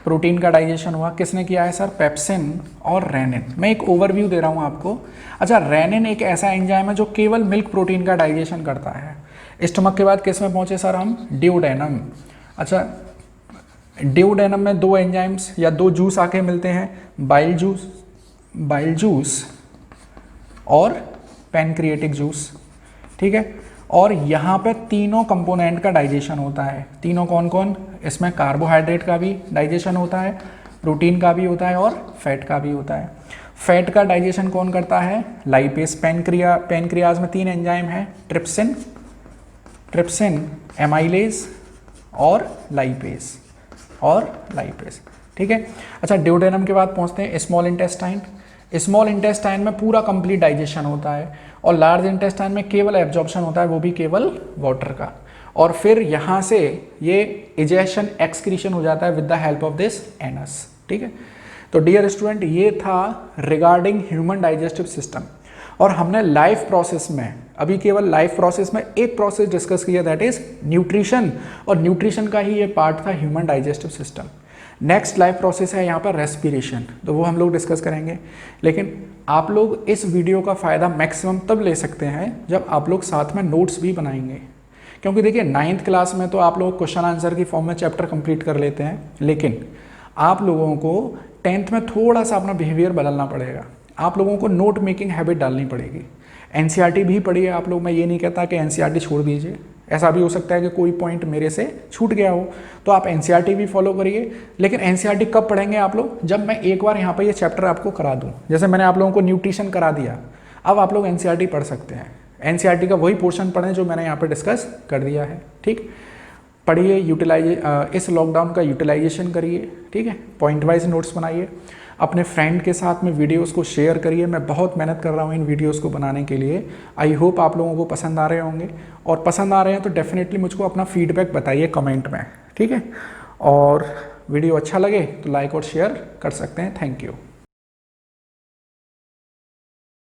प्रोटीन का डाइजेशन हुआ। किसने किया है सर? पेप्सिन और रेनिन। मैं एक ओवरव्यू दे रहा हूँ आपको। अच्छा, रेनिन एक ऐसा एंजाइम है जो केवल मिल्क प्रोटीन का डाइजेशन करता है। स्टमक के बाद किस में पहुँचे सर हम? ड्यूडेनम। अच्छा, ड्यूडेनम में दो एंजाइम्स या दो जूस आके मिलते हैं, बाइल जूस और पैनक्रिएटिक जूस। ठीक है, और यहाँ पे तीनों कंपोनेंट का डाइजेशन होता है। तीनों कौन कौन? इसमें कार्बोहाइड्रेट का भी डाइजेशन होता है, प्रोटीन का भी होता है और फैट का भी होता है। फैट का डाइजेशन कौन करता है? लाइपेज। पैनक्रियाज में तीन एंजाइम हैं, ट्रिप्सिन, एमाइलेज और लाइपेज। ठीक है, अच्छा, ड्यूडेनम के बाद पहुँचते हैं स्मॉल इंटेस्टाइन। स्मॉल इंटेस्टाइन में पूरा कंप्लीट डाइजेशन होता है और लार्ज इंटेस्टाइन में केवल एब्जॉर्प्शन होता है, वो भी केवल वाटर का। और फिर यहाँ से ये इजेशन एक्सक्रीशन हो जाता है with the help of this anus. ठीक है, तो डियर स्टूडेंट, ये था रिगार्डिंग ह्यूमन डाइजेस्टिव सिस्टम। और हमने लाइफ प्रोसेस में, अभी केवल लाइफ प्रोसेस में एक प्रोसेस डिस्कस किया, दैट इज न्यूट्रिशन। और न्यूट्रिशन का ही ये पार्ट था human digestive system. Next life process है यहाँ पर रेस्पिरेशन, तो वो हम लोग डिस्कस करेंगे। लेकिन आप लोग इस वीडियो का फ़ायदा मैक्सिमम तब ले सकते हैं जब आप लोग साथ में नोट्स भी बनाएंगे। क्योंकि देखिए, 9th क्लास में तो आप लोग क्वेश्चन आंसर की फॉर्म में चैप्टर कंप्लीट कर लेते हैं, लेकिन आप लोगों को 10th में थोड़ा सा अपना बिहेवियर बदलना पड़ेगा। आप लोगों को नोट मेकिंग हैबिट डालनी पड़ेगी। एनसीईआरटी भी पढ़िए आप लोग। मैं ये नहीं कहता कि एनसीईआरटी छोड़ दीजिए, ऐसा भी हो सकता है कि कोई पॉइंट मेरे से छूट गया हो, तो आप एनसीईआरटी भी फॉलो करिए। लेकिन एनसीईआरटी कब पढ़ेंगे आप लोग? जब मैं एक बार यहाँ पर ये चैप्टर आपको करा दूँ। जैसे मैंने आप लोगों को न्यूट्रिशन करा दिया, अब आप लोग एनसीईआरटी पढ़ सकते हैं। एनसीईआरटी का वही पोर्शन पढ़ें जो मैंने यहाँ पर डिस्कस कर दिया है। ठीक, पढ़िए, इस लॉकडाउन का यूटिलाइजेशन करिए। ठीक है, पॉइंट वाइज नोट्स बनाइए, अपने फ्रेंड के साथ में वीडियोस को शेयर करिए। मैं बहुत मेहनत कर रहा हूँ इन वीडियोस को बनाने के लिए। आई होप आप लोगों को पसंद आ रहे होंगे, और पसंद आ रहे हैं तो डेफिनेटली मुझको अपना फीडबैक बताइए कमेंट में। ठीक है, और वीडियो अच्छा लगे तो लाइक और शेयर कर सकते हैं। Thank you.